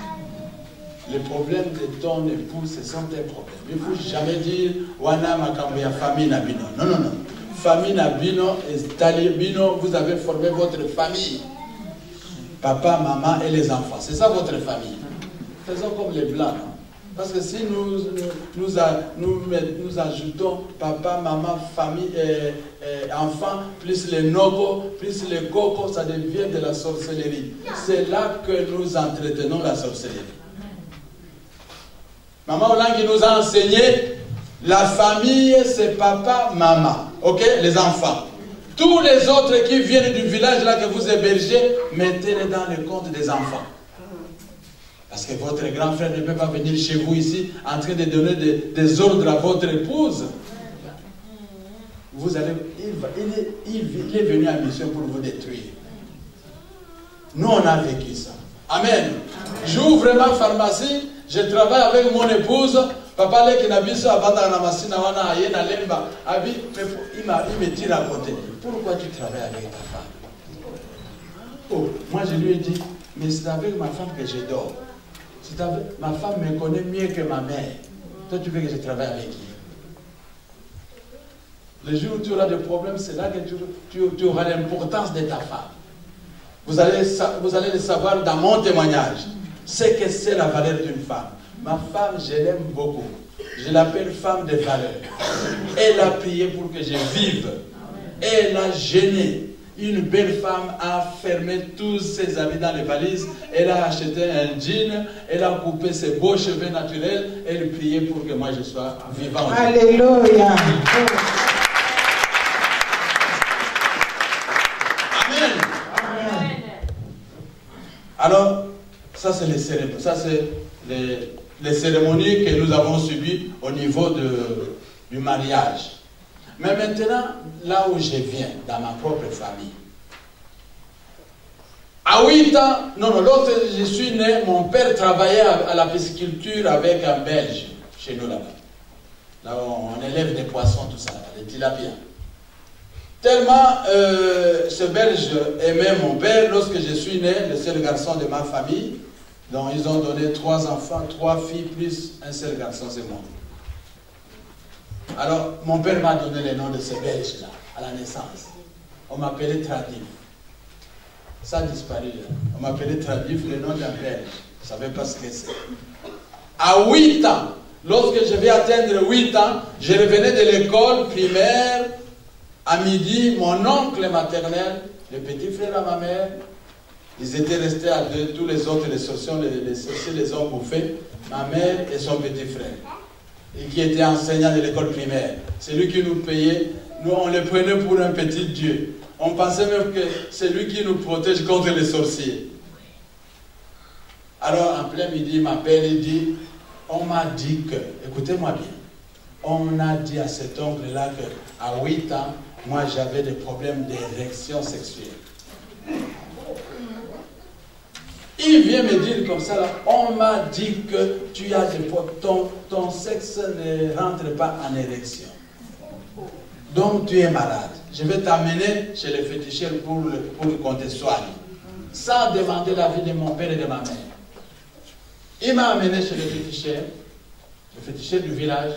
Les problèmes de ton époux, ce sont tes problèmes. Il ne faut jamais dire Wana Makamboya famille Nabino. Non, non, non. Famille Nabino et Talibino, vous avez formé votre famille. Papa, maman et les enfants. C'est ça votre famille. Faisons comme les Blancs. Non? Parce que si nous ajoutons papa, maman, famille, enfants, plus les noko, plus les coco, ça devient de la sorcellerie. C'est là que nous entretenons la sorcellerie. Maman Olangi nous a enseigné, la famille c'est papa, maman, ok, les enfants. Tous les autres qui viennent du village là que vous hébergez, mettez-les dans le compte des enfants. Parce que votre grand frère ne peut pas venir chez vous ici en train de donner des ordres à votre épouse. Vous allez, il est venu en mission pour vous détruire. Nous, on a vécu ça. Amen. J'ouvre ma pharmacie, je travaille avec mon épouse. Papa, il me tire à côté. Pourquoi tu travailles avec ta femme? Oh, moi, je lui ai dit, mais c'est avec ma femme que je dors. Ma femme me connaît mieux que ma mère. Toi, tu veux que je travaille avec qui? Le jour où tu auras des problèmes, c'est là que tu auras l'importance de ta femme. Vous allez le savoir dans mon témoignage. C'est que c'est la valeur d'une femme. Ma femme, je l'aime beaucoup. Je l'appelle femme de valeur. Elle a prié pour que je vive. Elle a gêné. Une belle femme a fermé tous ses habits dans les valises. Elle a acheté un jean. Elle a coupé ses beaux cheveux naturels. Elle priait pour que moi je sois vivant. Alléluia. Amen. Alors, ça c'est les cérémonies. Ça c'est les cérémonies que nous avons subies au niveau du mariage. Mais maintenant, là où je viens, dans ma propre famille, à 8 ans, lorsque je suis né, mon père travaillait à la pisciculture avec un Belge, chez nous là-bas. Là on élève des poissons, tout ça, des tilapias. Tellement ce Belge aimait mon père, lorsque je suis né, le seul garçon de ma famille, donc ils ont donné 3 enfants, 3 filles, plus un seul garçon, c'est moi. Alors, mon père m'a donné le nom de ce Belge-là, à la naissance. On m'appelait Tradif. Ça a disparu. On m'appelait Tradif, le nom d'un Belge. Je ne savais pas ce que c'est. À 8 ans, lorsque je vais atteindre 8 ans, je revenais de l'école primaire. À midi, mon oncle maternel, le petit frère à ma mère, ils étaient restés à 2, tous les autres, les sorciers les ont bouffés, ma mère et son petit frère. Et qui était enseignant de l'école primaire. C'est lui qui nous payait. Nous, on le prenait pour un petit Dieu. On pensait même que c'est lui qui nous protège contre les sorciers. Alors, en plein midi, il m'appelle et dit, on m'a dit que, écoutez-moi bien, on a dit à cet oncle-là qu'à 8 ans, moi j'avais des problèmes d'érection sexuelle. Il vient me dire comme ça, là, on m'a dit que tu as des ton sexe ne rentre pas en érection. Donc tu es malade. Je vais t'amener chez le féticheur pour qu'on te soigne. Sans demander l'avis de mon père et de ma mère. Il m'a amené chez le féticheur du village.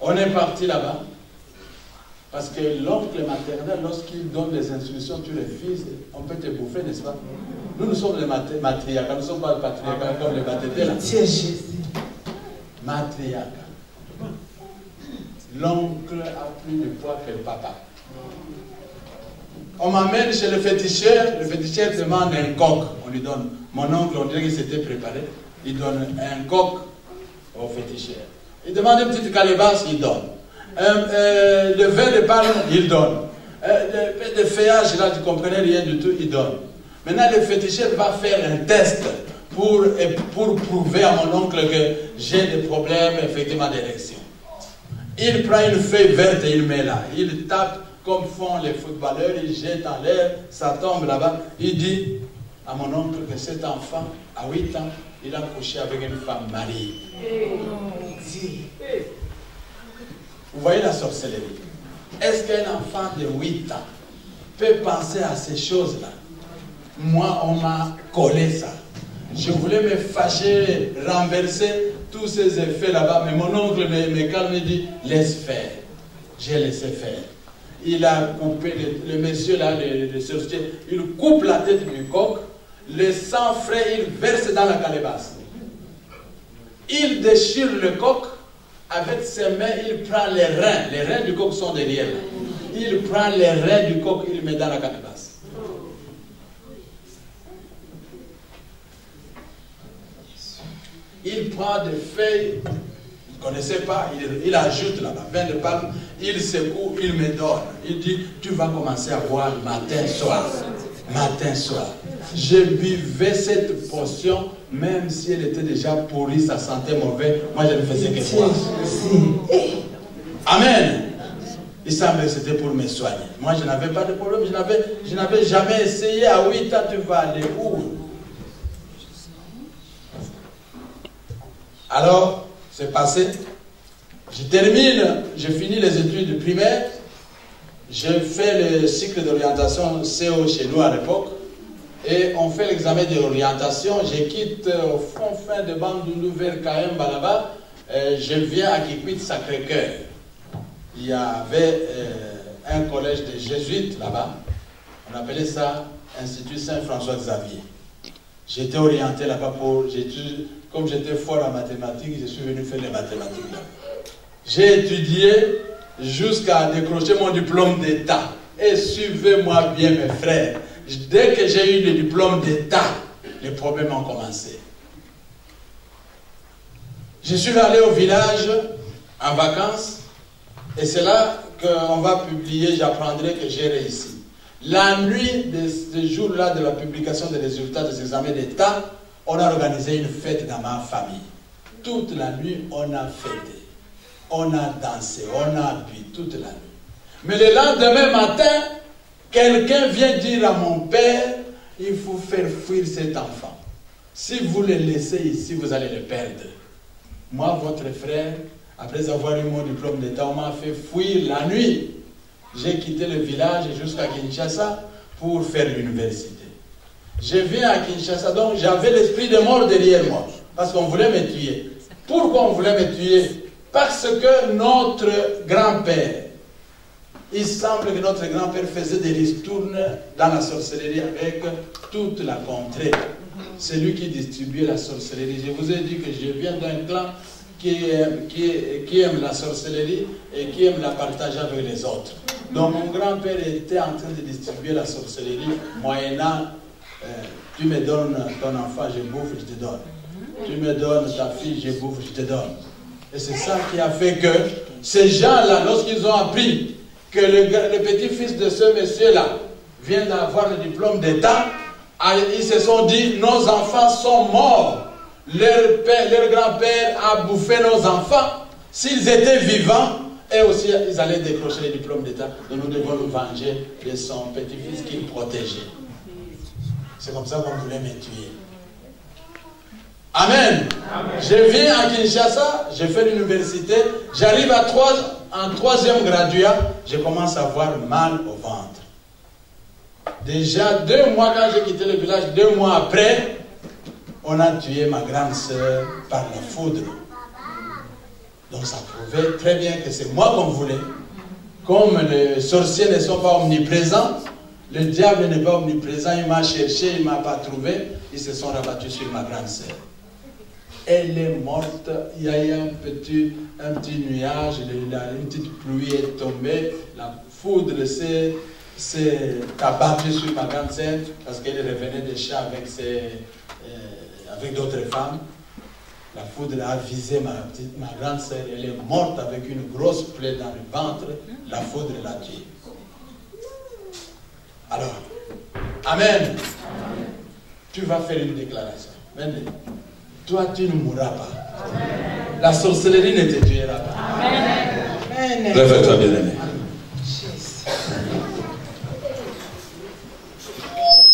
On est parti là-bas. Parce que l'oncle maternel, lorsqu'il donne des instructions, tu refuses, on peut te bouffer, n'est-ce pas? Nous sommes les matriarcats, nous ne sommes pas les patriarcats comme les baptisés. C'est Jésus. Matriarcat. L'oncle a plus de poids que le papa. On m'amène chez le féticheur demande un coq, on lui donne. Mon oncle, on dirait qu'il s'était préparé, il donne un coq au féticheur. Il demande une petite calebasse, il donne. Le verre de palme, il donne. Le feuillage, là, tu ne comprenais rien du tout, il donne. Maintenant, le féticheur va faire un test pour prouver à mon oncle que j'ai des problèmes, effectivement, d'érection. Il prend une feuille verte et il met là. Il tape comme font les footballeurs, il jette en l'air, ça tombe là-bas. Il dit à mon oncle que cet enfant, à 8 ans, il a couché avec une femme mariée. Vous voyez la sorcellerie. Est-ce qu'un enfant de 8 ans peut penser à ces choses-là? Moi, on m'a collé ça. Je voulais me fâcher, renverser tous ces effets là-bas, mais mon oncle me calme et dit, laisse faire. J'ai laissé faire. Il a coupé, le monsieur là, le sorcier, il coupe la tête du coq, le sang frais, il verse dans la calebasse. Il déchire le coq, avec ses mains, il prend les reins du coq sont derrière. Il prend les reins du coq, il met dans la calebasse. Il prend des feuilles, il ne connaissait pas, il ajoute là-bas, vin de palme, il secoue, il me donne. Il dit, tu vas commencer à boire matin, soir. Matin, soir. Je buvais cette potion, même si elle était déjà pourrie, ça sentait mauvais, moi je ne faisais que boire. Amen. Il semblait que c'était pour me soigner. Moi je n'avais pas de problème, je n'avais jamais essayé. À 8 ans, tu vas aller où? Alors, c'est passé. Je termine, je finis les études primaires. Je fais le cycle d'orientation CO chez nous à l'époque. Et on fait l'examen d'orientation. Je quitte au fin de Bandundu vers Kaemba là-bas. Je viens à Kikwit Sacré-Cœur. Il y avait un collège de jésuites là-bas. On appelait ça Institut Saint-François Xavier. J'étais orienté là-bas pour j'étudie. Comme j'étais fort en mathématiques, je suis venu faire les mathématiques là. J'ai étudié jusqu'à décrocher mon diplôme d'État. Et suivez-moi bien mes frères. Dès que j'ai eu le diplôme d'État, les problèmes ont commencé. Je suis allé au village en vacances. Et c'est là qu'on va publier, j'apprendrai que j'ai réussi. La nuit de ce jour-là de la publication des résultats des examens d'État, on a organisé une fête dans ma famille. Toute la nuit, on a fêté. On a dansé, on a bu toute la nuit. Mais le lendemain matin, quelqu'un vient dire à mon père, il faut faire fuir cet enfant. Si vous le laissez ici, vous allez le perdre. Moi, votre frère, après avoir eu mon diplôme d'État, on m'a fait fuir la nuit. J'ai quitté le village jusqu'à Kinshasa pour faire l'université. Je viens à Kinshasa, donc j'avais l'esprit de mort derrière moi, parce qu'on voulait me tuer. Pourquoi on voulait me tuer? Parce que notre grand-père, il semble que notre grand-père faisait des ristournes dans la sorcellerie avec toute la contrée. C'est lui qui distribuait la sorcellerie. Je vous ai dit que je viens d'un clan qui aime la sorcellerie et qui aime la partager avec les autres. Donc mon grand-père était en train de distribuer la sorcellerie moyennant tu me donnes ton enfant, je bouffe, je te donne. Tu me donnes ta fille, je bouffe, je te donne. Et c'est ça qui a fait que ces gens-là, lorsqu'ils ont appris que le petit-fils de ce monsieur-là vient d'avoir le diplôme d'État, ils se sont dit, nos enfants sont morts. Leur grand-père a bouffé nos enfants. S'ils étaient vivants, et aussi ils allaient décrocher le diplôme d'État. Donc nous devons nous venger de son petit-fils qu'il protégeait. C'est comme ça qu'on voulait me tuer. Amen. Amen. Je viens à Kinshasa, je fais l'université, j'arrive en troisième graduat, je commence à avoir mal au ventre. Déjà 2 mois quand j'ai quitté le village, 2 mois après, on a tué ma grande sœur par la foudre. Donc ça prouvait très bien que c'est moi qu'on voulait. Comme les sorciers ne sont pas omniprésents, le diable n'est pas omniprésent, il m'a cherché, il ne m'a pas trouvé, ils se sont rabattus sur ma grande sœur. Elle est morte, il y a eu un petit nuage, une petite pluie est tombée, la foudre s'est abattue sur ma grande sœur parce qu'elle revenait des champs avec d'autres femmes. La foudre a visé ma grande sœur. Elle est morte avec une grosse plaie dans le ventre. La foudre l'a tuée. Alors, Amen. Tu vas faire une déclaration. Venez. Toi, tu ne mourras pas. Amen. La sorcellerie ne te tuera pas. Amen. Lève-toi, bien-aimé.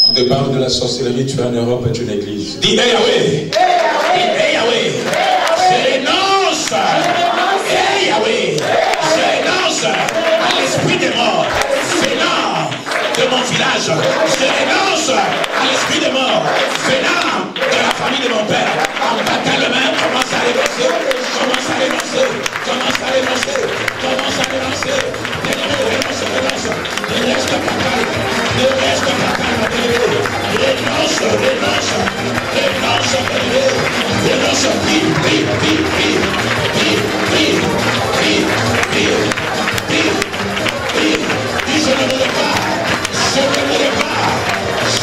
On te parle de la sorcellerie, tu es en Europe et tu es une église. Dis hey Yahweh. Hey Yahweh. Je renonce. Hey Yahweh. Je renonce à l'esprit des morts. Venant de mon village. Je renonce à l'esprit des morts. Venant de la famille de mon père. En battant le main, commence à l'énoncer. Commence à l'énoncer. Commence à l'énoncer. Commence à l'énoncer. Renonce. Ne reste pas calme. Ne reste pas calme. Renonce. Dis,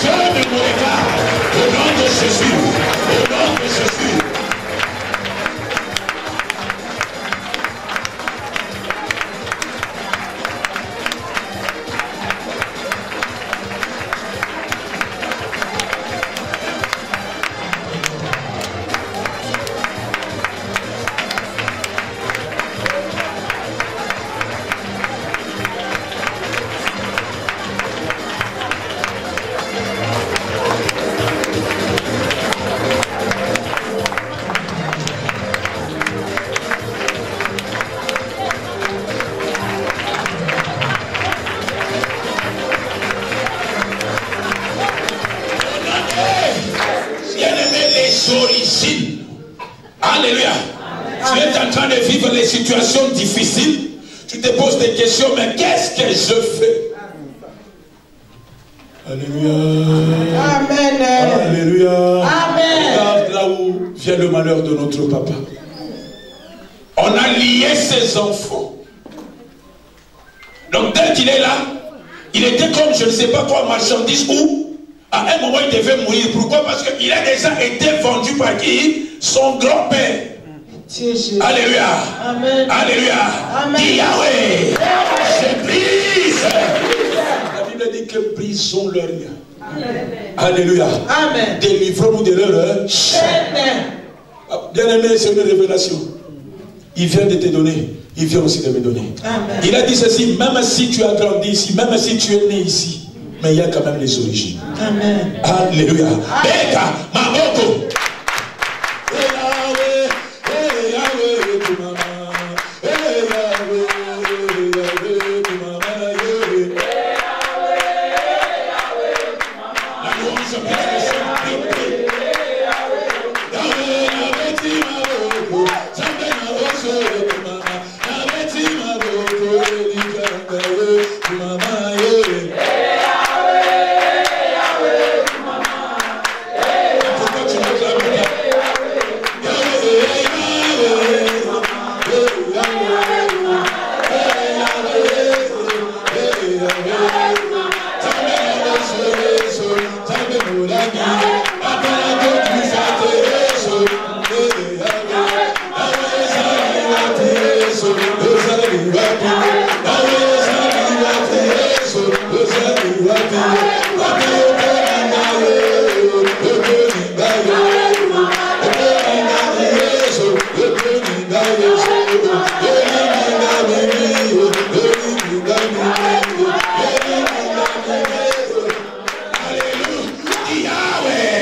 je ne mourrai pas. Au nom de Jésus. Au nom de Jésus. Alléluia. Tu es en train de vivre des situations difficiles. Tu te poses des questions, mais qu'est-ce que je fais? Alléluia. Amen. Alléluia. Amen. Regarde là où vient le malheur de notre papa. On a lié ses enfants. Donc dès qu'il est là, il était comme je ne sais pas quoi, marchandise où à un moment il devait mourir. Pourquoi? Parce qu'il a déjà été vendu par qui? Son grand-père. Alléluia. Amen. Alléluia. Amen. Dis Yahweh. Je brise. La Bible dit que brisons leur lien. Alléluia. Amen. Délivrons-nous de leur chaîne. Bien-aimé, c'est une révélation. Il vient de te donner. Il vient aussi de me donner. Amen. Il a dit ceci, même si tu as grandi ici, même si tu es né ici, mais il y a quand même les origines. Amen. Alléluia. Beka, Mamoko. Yahweh.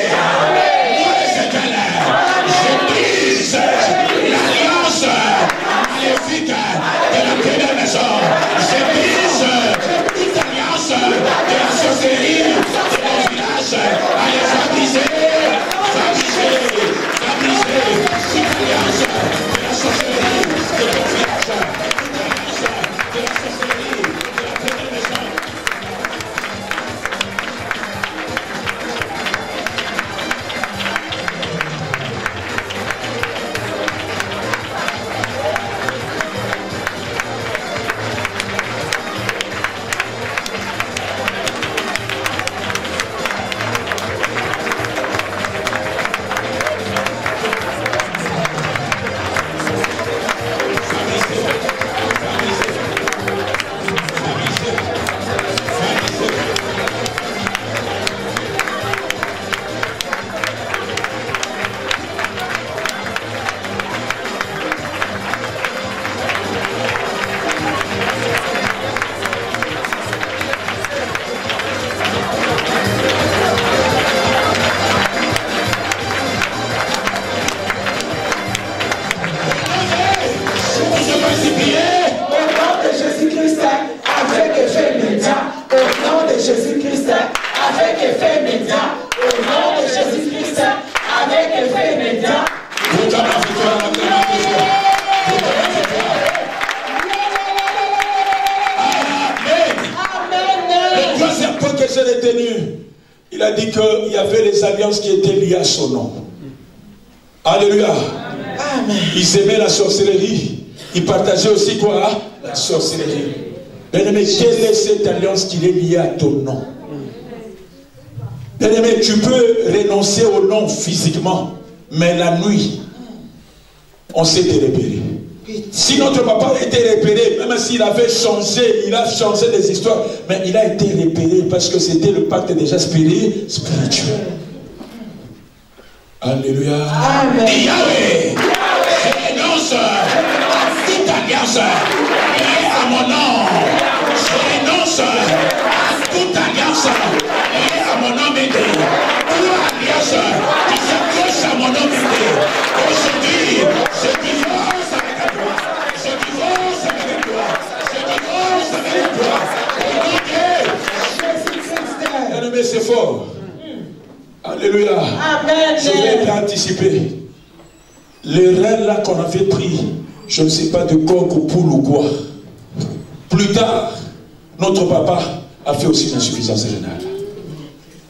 immédiat, au nom de Jésus-Christ, avec effet immédiat. Le troisième point que j'ai retenu, il a dit qu'il y avait les alliances qui étaient liées à son nom. Alléluia. Amen. Ils aimaient la sorcellerie. Ils partageaient aussi quoi? La sorcellerie. Bien-aimé, quelle est cette alliance qui est liée à ton nom? Bien-aimé, tu peux renoncer au nom physiquement, mais la nuit, on s'est repéré. Si notre papa était repéré, même s'il avait changé, il a changé des histoires, mais il a été repéré parce que c'était le pacte déjà spirituel. Alléluia. Amen. Yahweh, je renonce à toute alliance liée à mon nom. Je renonce à toute alliance liée à mon nom béni. Toute alliance qui s'accroche à mon nom béni. Aujourd'hui, je divorce avec toi. Je divorce avec toi. Je divorce avec toi. Bien-aimé, c'est fort. Alléluia. Amen. Je vais anticiper. Les rênes là qu'on avait pris, je ne sais pas de coq ou poule ou quoi. Plus tard, notre papa a fait aussi une insuffisance rénale.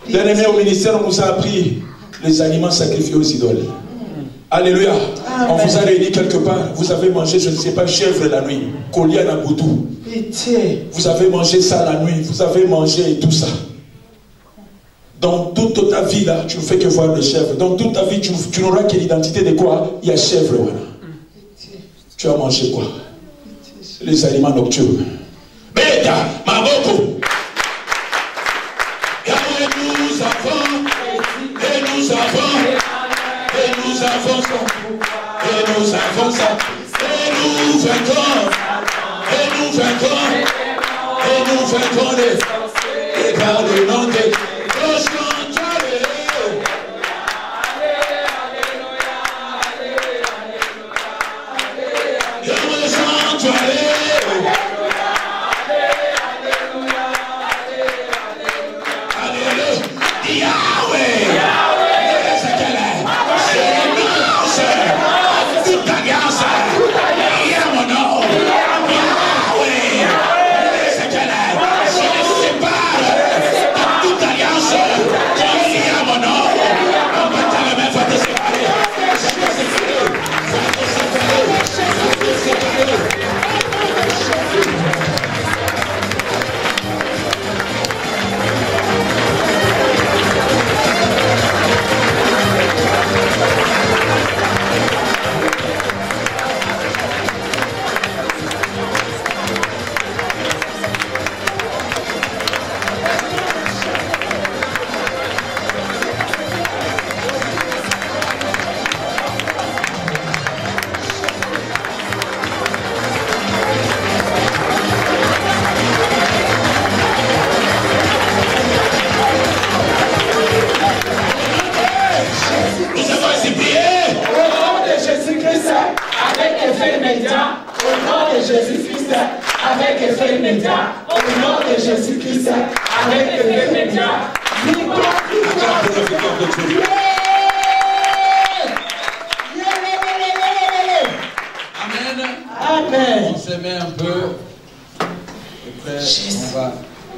Bien-aimé, au ministère, on nous a appris les aliments sacrifiés aux idoles. Alléluia. Amen. On vous a réuni quelque part. Vous avez mangé, je ne sais pas, chèvre la nuit. Collier à Naboutou. Pitié. Vous avez mangé ça la nuit. Vous avez mangé tout ça. Dans toute ta vie, là, tu ne fais que voir les chèvres. Dans toute ta vie, tu n'auras que l'identité de quoi? Il y a chèvre, voilà. Tu as mangé quoi? Les aliments nocturnes. Beta, Maboko. Et nous avons, et nous avons, et nous avons ça, et nous avons ça, et nous vaincons, et nous vaincons, et nous vaincons les, et par le nom de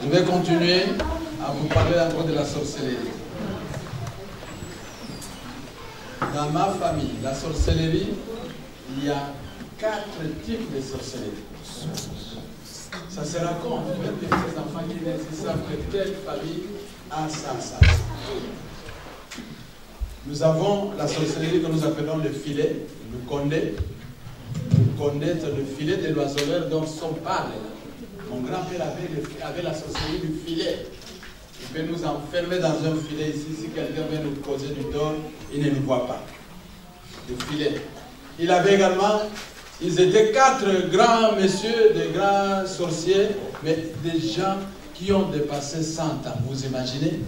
Je vais continuer à vous parler encore de la sorcellerie. Dans ma famille, la sorcellerie, il y a 4 types de sorcellerie. Ça se raconte, même les petits enfants qui naissent, ils savent que telle famille a ça. Nous avons la sorcellerie que nous appelons le filet, le condé. Vous connaissez le filet de l'oiseleur dont son parle. Mon grand-père avait la sorcellerie du filet. Il peut nous enfermer dans un filet ici. Si quelqu'un vient nous causer du tort, il ne nous voit pas. Le filet. Il avait également, ils étaient 4 grands messieurs, des grands sorciers, mais des gens qui ont dépassé 100 ans. Vous imaginez?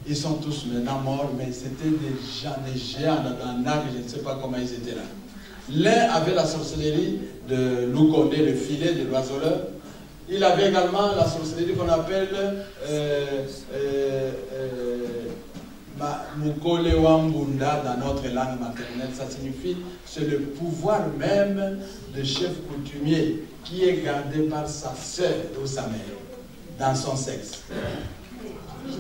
Ils sont tous maintenant morts, mais c'était des gens, des géants dans l'âge, je ne sais pas comment ils étaient là. L'un avait la sorcellerie de Loukonde, le filet de l'oiseleur. Il avait également la sorcellerie qu'on appelle Mukole Wambunda dans notre langue maternelle. Ça signifie c'est le pouvoir même de chef coutumier qui est gardé par sa sœur ou sa mère dans son sexe.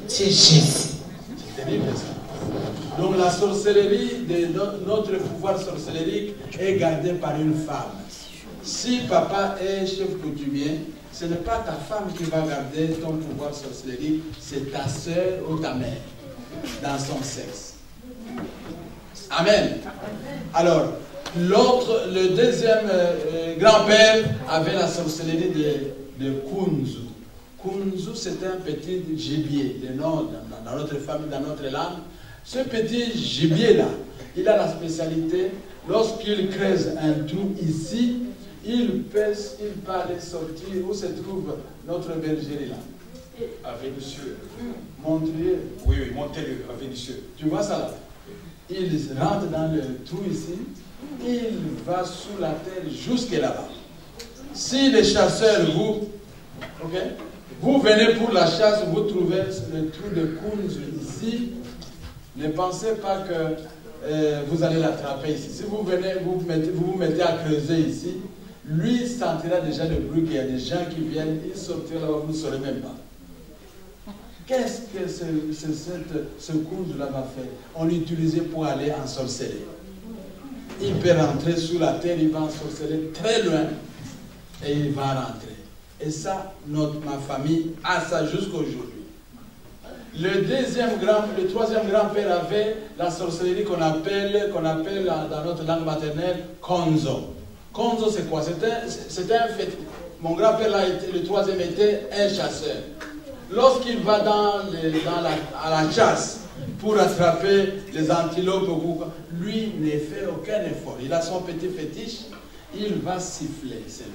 C'est Jésus. C'est terrible ça. Donc la sorcellerie, notre pouvoir sorcellerique est gardé par une femme. Si papa est chef coutumier, ce n'est pas ta femme qui va garder ton pouvoir sorcellerique, c'est ta sœur ou ta mère dans son sexe. Amen. Alors, le deuxième grand-père avait la sorcellerie de Kunzu. Kunzu, c'est un petit gibier, le nom dans notre famille, dans notre langue. Ce petit gibier-là, il a la spécialité, lorsqu'il creuse un trou ici, il peut aller sortir où se trouve notre bergerie là. À Vénitieux. Montrez. Oui, montez-le à Vénitieux. Tu vois ça là? Il rentre dans le trou ici, il va sous la terre jusqu'à là-bas. Si les chasseurs vous venez pour la chasse, vous trouvez le trou de Kunzu ici, ne pensez pas que vous allez l'attraper ici. Si vous venez, vous vous mettez à creuser ici, lui sentira déjà le bruit qu'il y a des gens qui viennent, il sortira là-bas, vous ne saurez même pas. Qu'est-ce que ce Kunzu-là va faire? On l'utilisait pour aller en sorcellerie. Il peut rentrer sous la terre, il va en sorcellerie très loin et il va rentrer. Et ça, ma famille a ça jusqu'à aujourd'hui. Le troisième grand-père avait la sorcellerie qu'on appelle dans notre langue maternelle Konzo. Konzo, c'est quoi? C'était un fait. Mon grand-père, le troisième, était un chasseur. Lorsqu'il va à la chasse pour attraper les antilopes, lui ne fait aucun effort. Il a son petit fétiche, il va siffler seulement.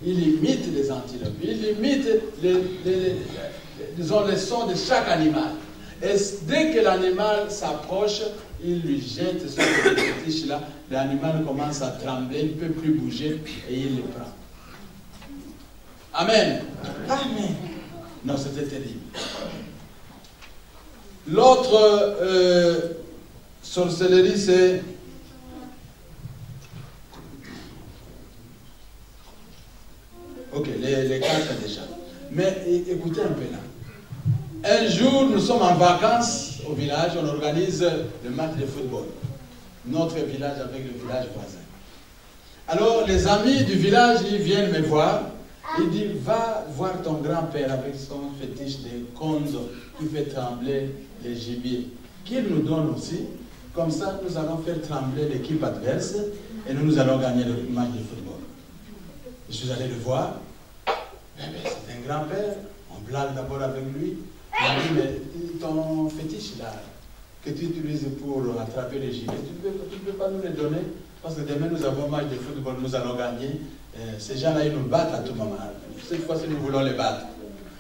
Il imite les antilopes, il imite les sons de chaque animal. Et dès que l'animal s'approche, il lui jette ce petit fétiche-là. L'animal commence à trembler, il ne peut plus bouger et il le prend. Amen. Amen. Non, c'était terrible. L'autre sorcellerie, c'est ok, les quatre déjà. Mais écoutez un peu là. Un jour, nous sommes en vacances au village, on organise le match de football. Notre village avec le village voisin. Alors, les amis du village, ils viennent me voir. Ils disent, va voir ton grand-père avec son fétiche de Konzo qui fait trembler les gibiers. Qu'il nous donne aussi. Comme ça, nous allons faire trembler l'équipe adverse et nous allons gagner le match de football. Je suis allé le voir. C'est un grand-père. On blague d'abord avec lui. Il m'a dit, mais ton fétiche là, que tu utilises pour attraper les gibiers, tu ne peux pas nous le donner? Parce que demain nous avons un match de football, nous allons gagner. Ces gens-là, ils nous battent à tout moment. Cette fois-ci, nous voulons les battre.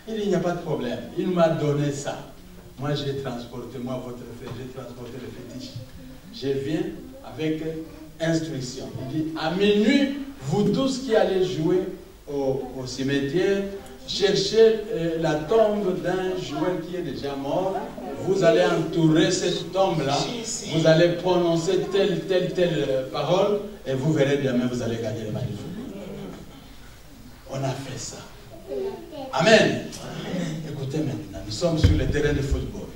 Il n'y a pas de problème. Il m'a donné ça. Moi, j'ai transporté, j'ai transporté le fétiche. Je viens avec instruction. Il dit, à minuit, vous tous qui allez jouer au cimetière, cherchez la tombe d'un joueur qui est déjà mort. Vous allez entourer cette tombe-là. Vous allez prononcer telle parole et vous verrez demain, vous allez gagner le match. On a fait ça. Amen. Écoutez maintenant, nous sommes sur le terrain de football.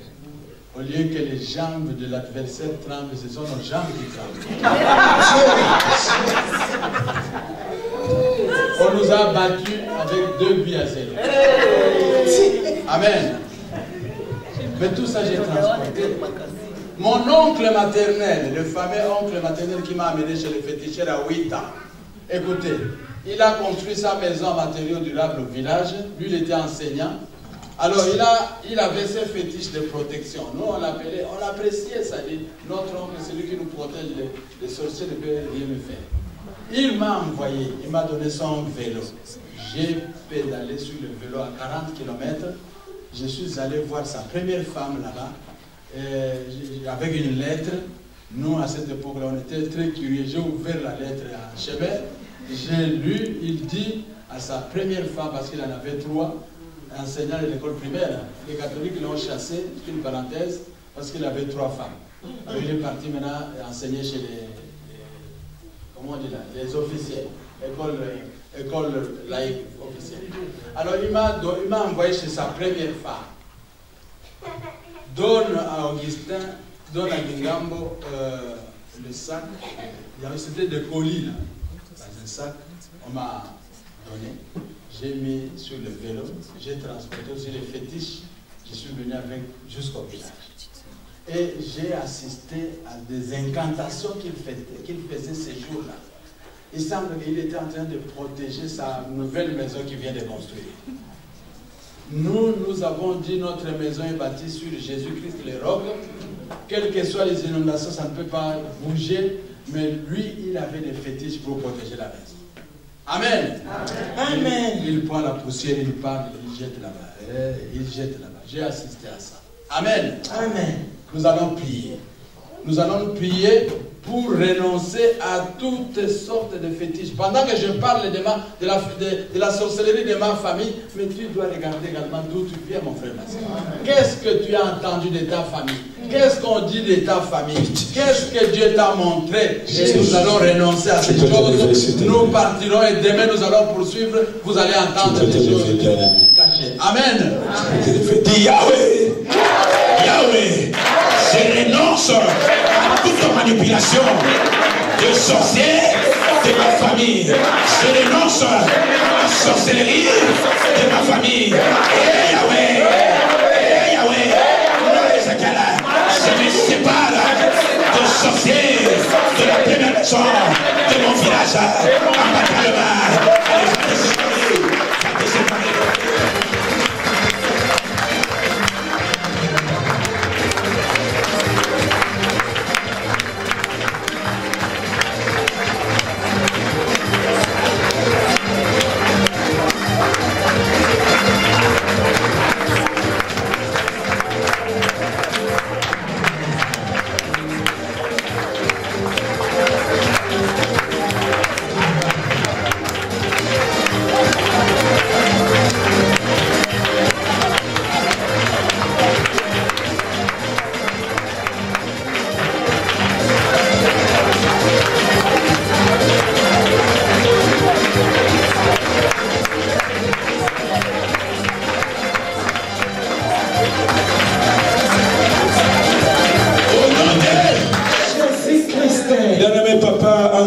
Au lieu que les jambes de l'adversaire tremblent, ce sont nos jambes qui tremblent. On nous a battus avec 2 buts à 0. Amen. Mais tout ça, j'ai transporté. Mon oncle maternel, le fameux oncle maternel qui m'a amené chez le féticheur à 8 ans. Écoutez, il a construit sa maison en matériaux durables au village. Lui, il était enseignant. Alors, il avait ses fétiches de protection. Nous, on appréciait ça. Notre oncle, c'est lui qui nous protège. Les sorciers ne peuvent rien me faire. Il m'a envoyé, il m'a donné son vélo. J'ai pédalé sur le vélo à 40 km. Je suis allé voir sa première femme là-bas, avec une lettre. Nous, à cette époque-là, on était très curieux. J'ai ouvert la lettre à chemin. J'ai lu, il dit, à sa première femme, parce qu'il en avait 3, enseignant à l'école primaire. Les catholiques l'ont chassé, c'est une parenthèse, parce qu'il avait 3 femmes. Alors il est parti maintenant enseigner chez comment on dit là, les officiels, école laïque officielle. Alors il m'a envoyé chez sa première femme. Donne à Augustin, donne à Gingambo le sac. C'était des colis là, dans un sac. On m'a donné. J'ai mis sur le vélo. J'ai transporté aussi les fétiches. Je suis venu avec jusqu'au village. Et j'ai assisté à des incantations qu'il faisait ces jours-là. Il semble qu'il était en train de protéger sa nouvelle maison qu'il vient de construire. Nous avons dit notre maison est bâtie sur Jésus-Christ, les rocs. Quelles que soient les inondations, ça ne peut pas bouger. Mais lui, il avait des fétiches pour protéger la maison. Amen. Amen. Il prend la poussière, il parle, il jette là-bas. Il jette là-bas. J'ai assisté à ça. Amen. Amen. Nous allons prier. Nous allons prier pour renoncer à toutes sortes de fétiches. Pendant que je parle de la sorcellerie de ma famille, mais tu dois regarder également d'où tu viens, mon frère. Qu'est-ce que tu as entendu de ta famille? Qu'est-ce qu'on dit de ta famille? Qu'est-ce que Dieu t'a montré? Et nous allons renoncer à ces choses. Nous partirons et demain nous allons poursuivre. Vous allez entendre des choses cachées. Amen. Dis Yahweh, Yahweh, je renonce à toute manipulation de sorciers de ma famille. Je renonce à la sorcellerie de ma famille. Et Yahweh, Yahweh, je me sépare de sorciers de la première maison de mon village en Batalema.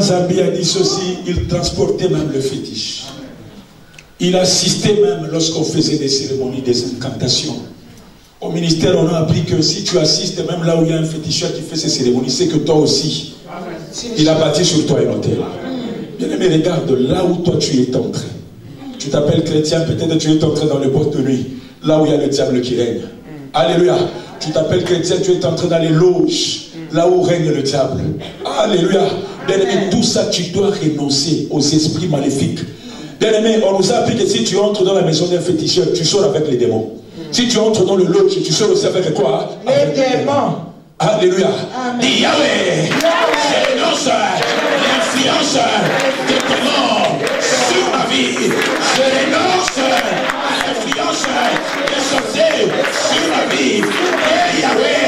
Zambie a dit ceci, il transportait même le fétiche. Il assistait même lorsqu'on faisait des cérémonies, des incantations. Au ministère, on a appris que si tu assistes même là où il y a un féticheur qui fait ces cérémonies, c'est que toi aussi, il a bâti sur toi un hôtel. Bien aimé, regarde là où toi tu es entré. Tu t'appelles chrétien, peut-être tu es entré dans le boîte de nuit, là où il y a le diable qui règne. Alléluia. Tu t'appelles chrétien, tu es entré dans les loges, là où règne le diable. Alléluia. Bien-aimé, tout ça, tu dois renoncer aux esprits maléfiques. Bien-aimé, on nous a appris que si tu entres dans la maison d'un féticheur, tu sors avec les démons. Si tu entres dans le lodge, tu sors aussi avec quoi? Les démons. Alléluia. Dis Yahweh, je renonce à l'influence des démons sur ma vie. Je renonce à l'influence des sorciers sur ma vie. Et Yahweh,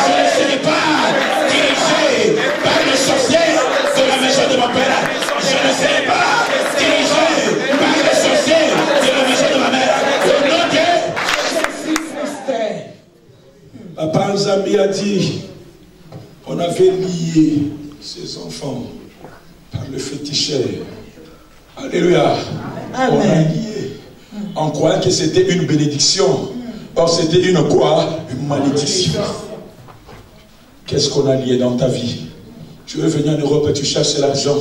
je ne serai pas dirigé par les sorciers de la maison de mon père. Je ne serai pas dirigé par les sorciers de la maison de ma mère. Au nom de Papa Nzambi a dit, on avait lié ses enfants par le féticheur. Alléluia. Amen. On a lié. On croyait que c'était une bénédiction. Or c'était une quoi? Une malédiction. Qu'est-ce qu'on a lié dans ta vie? Tu veux venir en Europe et tu cherches l'argent.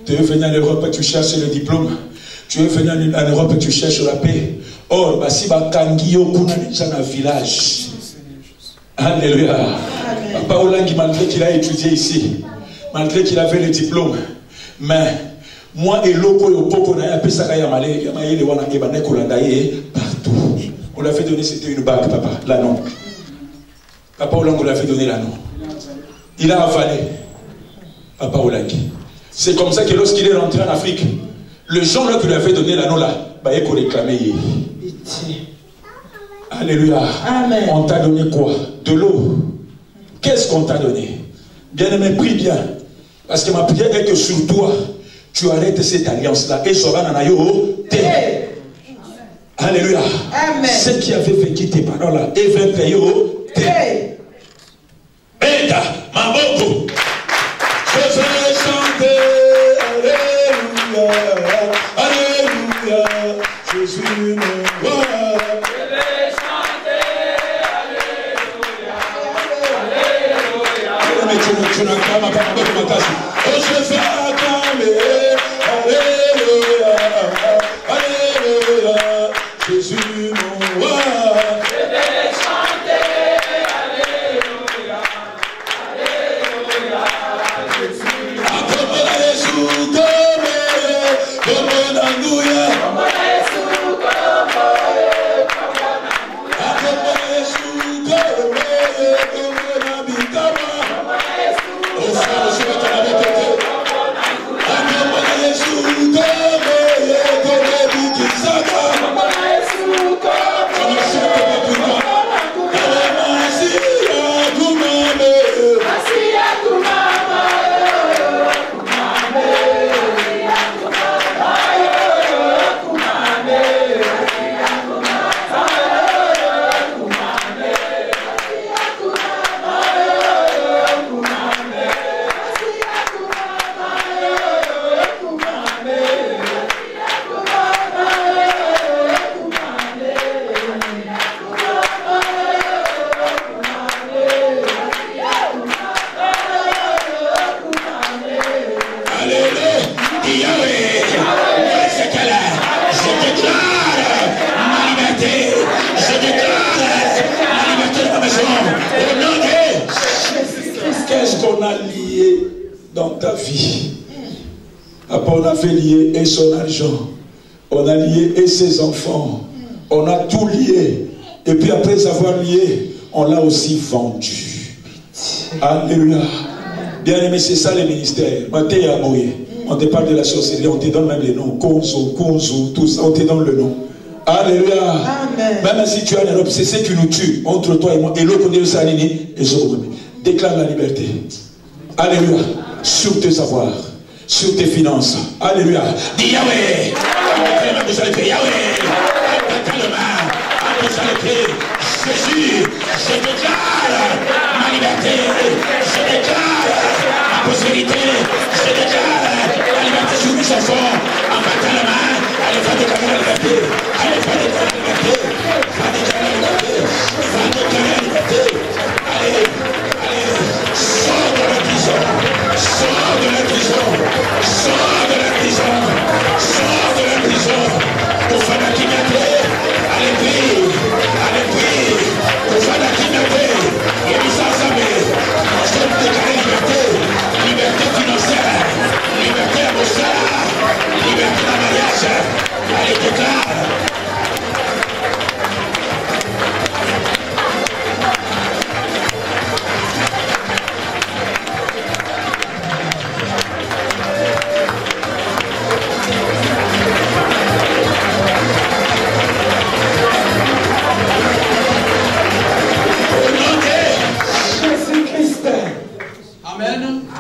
Tu veux venir en Europe et tu cherches le diplôme. Tu veux venir en Europe et tu cherches la paix. Or, si Bakangio kuna déjà dans le village. Alléluia. Papa Olangi, malgré qu'il a étudié ici, malgré qu'il avait le diplôme, mais moi et Loko et Opoko, partout. On l'avait donné, c'était une bague, papa, l'anneau. Papa Olangi, on l'avait donné l'anneau. Il a avalé. Papa Olangi. C'est comme ça que lorsqu'il est rentré en Afrique, Le gens là qui lui avait donné l'anneau là, bah il faut réclamer. Alléluia. Amen. On t'a donné quoi? De l'eau. Qu'est-ce qu'on t'a donné? Bien-aimé, prie bien. Parce que ma prière est que sur toi, tu arrêtes cette alliance-là. Et ça va dans l'aïe. Alléluia. Amen. Ceux qui avaient vécu tes paroles là, et veulent payer au thé. Aida, ma boko. Je vais chanter. Alléluia. Alléluia. Jésus me voit. Je vais chanter. Alléluia. Alléluia. Mais tu n'as pas ma parole. Oh, je vais acclamer. Alléluia. Alléluia. Jésus mon roi. Je vais chanter. Alléluia. Alléluia. Jésus. Akomona Yesu kome. Komona nguya. Akomona Yesu kome. Akomona Yesu kome. Komona bikama. Akomona Yesu kome. Akomona Yesu kome. Komona bikisaka. Qu'est-ce qu'on a lié dans ta vie? Après, on a fait lier et son argent, on a lié et ses enfants, on a tout lié. Et puis après avoir lié, on l'a aussi vendu. Alléluia. Bien aimé, c'est ça les ministères. On te parle de la sorcellerie, on te donne même les noms. Konzo, tout ça, on te donne le nom. Alléluia. Amen. Même si tu es en Europe, c'est ce qui nous tue entre toi et moi. Et l'autre côté, déclare la liberté. Alléluia. Sur tes savoirs, sur tes finances. Alléluia. Dis Yahweh. Jésus, je déclare ma liberté. Je déclare ma possibilité. Je déclare la liberté sur mes enfants. En battant la main, allez faire déclarer la liberté. Allez faire déclarer la liberté. Va déclarer la liberté. Va déclarer la liberté. Allez, allez, sors de la prison. Sors de la prison. Sors de la prison. Sors de la prison. Pour faire la liberté. Allez, prie. Allez, prie. Pour faire la liberté. Et nous ensemble. Je vais déclarer liberté. Liberté financière. Liberté émotionnelle. Liberté dans le mariage. Allez, déclare.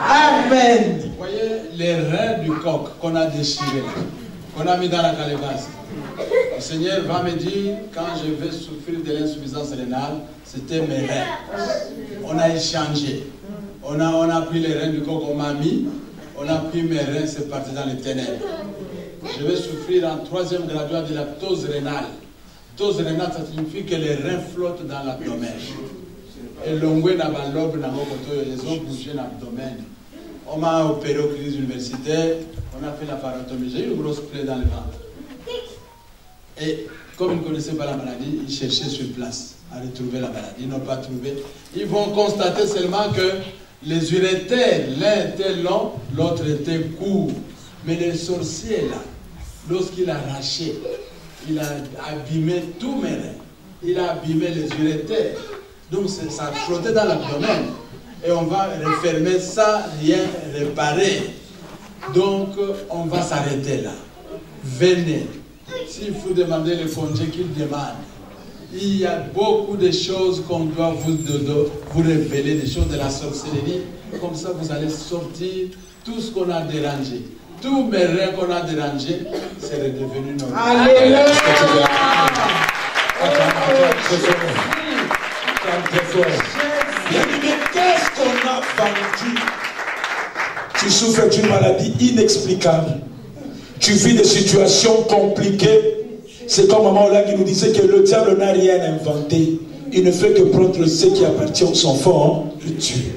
Amen. Vous voyez les reins du coq qu'on a déchirés, qu'on a mis dans la calebasse. Le Seigneur va me dire, quand je vais souffrir de l'insuffisance rénale, c'était mes reins. On a échangé. On a pris les reins du coq, on m'a mis. On a pris mes reins, c'est parti dans les ténèbres. Je vais souffrir en 3e graduat de lactose rénale. Lactose rénale, ça signifie que les reins flottent dans l'abdomen. Et l'ongoué n'a pas l'obre, ils ont bougé l'abdomen. On m'a opéré aux crises universitaires, on a fait la parotomie. J'ai eu une grosse plaie dans le ventre. Et comme ils ne connaissaient pas la maladie, ils cherchaient sur place à retrouver la maladie. Ils n'ont pas trouvé. Ils vont constater seulement que les urétères, l'un était long, l'autre était court. Mais le sorcier, là, lorsqu'il a arraché, il a abîmé tous mes reins. Il a abîmé les urétères. Donc ça flottait dans l'abdomen. Et on va refermer ça, rien réparer. Donc on va s'arrêter là. venez. S'il faut demander le congé qu'il demande, il y a beaucoup de choses qu'on doit vous révéler, des choses de la sorcellerie. Comme ça, vous allez sortir tout ce qu'on a dérangé. Tous mes rêves qu'on a dérangés, c'est redevenu normal. Alléluia. Mais qu'est-ce qu'on a vendu? Tu souffres d'une maladie inexplicable. Tu vis des situations compliquées. C'est comme Maman Ola qui nous disait que le diable n'a rien inventé. Il ne fait que prendre ce qui appartient aux enfants de Dieu.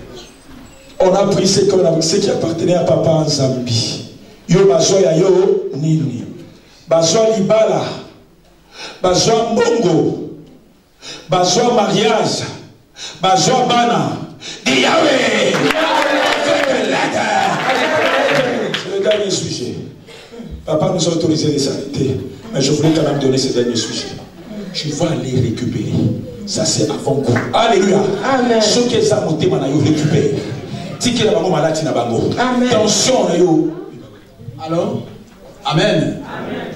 On a pris ce qui appartenait à Papa en Zambie. Yo bazo ya yo nini. Bazo libala. Bazo mbongo. Bazo mariage. Bazo bana. Dis Yahweh. C'est le dernier sujet. Papa nous a autorisé de s'arrêter. Mais je voulais quand même donner ce dernier sujet. Je vais aller récupérer. Ça c'est avant coup. Alléluia. Amen. Ce que ça m'a été récupéré. Tiki la bango malati na bango. Amen. Tension na yo. Alors, Amen. Amen.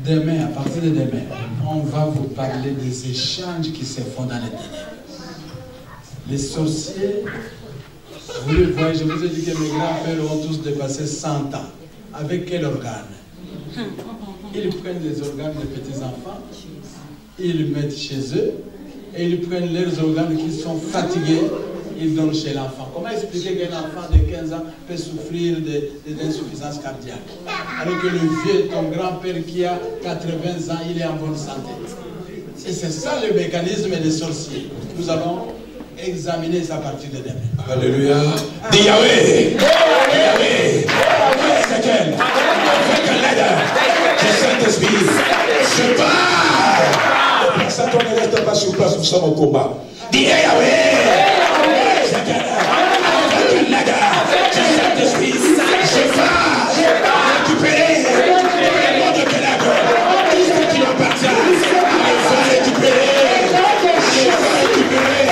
Demain, à partir de demain, on va vous parler des échanges qui se font dans les ténèbres. Les sorciers, vous le voyez, je vous ai dit que mes grands-pères ont tous dépassé 100 ans. Avec quel organe? Ils prennent les organes des petits-enfants, ils les mettent chez eux, et ils prennent leurs organes qui sont fatigués, ils donnent chez l'enfant. Comment expliquer qu'un enfant de 15 ans peut souffrir d'insuffisance cardiaque? Alors que le vieux, ton grand-père qui a 80 ans, il est en bonne santé. Et c'est ça le mécanisme des sorciers. Nous allons examiner ça à partir de demain. Alléluia. Dis Yahweh. Yahweh. C'est quel? Avec l'aide du Saint-Esprit. Je pars. Ça, toi, ne reste pas sur place, nous sommes au combat. Dis Yahweh. C'est quel? Avec l'aide du Saint-Esprit. Je pars. Récupérer. Le monde de ténèbres. Tout ce qui appartient. Il faut récupérer. Il faut récupérer.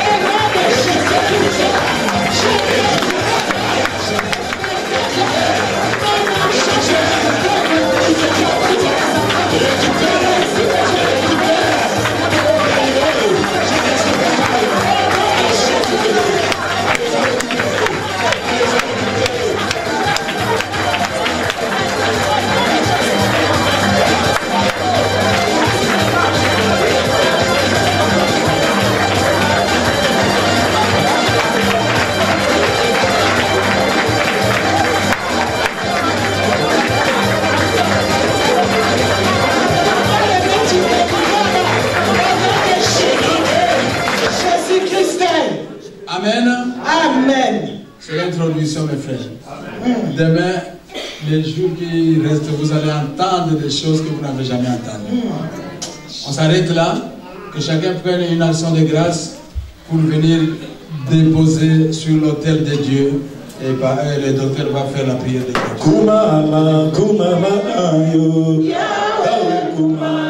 Amen. Amen. C'est l'introduction, mes frères. Amen. Demain, les jours qui restent, vous allez entendre des choses que vous n'avez jamais entendues. On s'arrête là. Que chacun prenne une action de grâce pour venir déposer sur l'autel de Dieu. Et le docteur va faire la prière de Dieu. Kumama, kumama, yo. Kumama.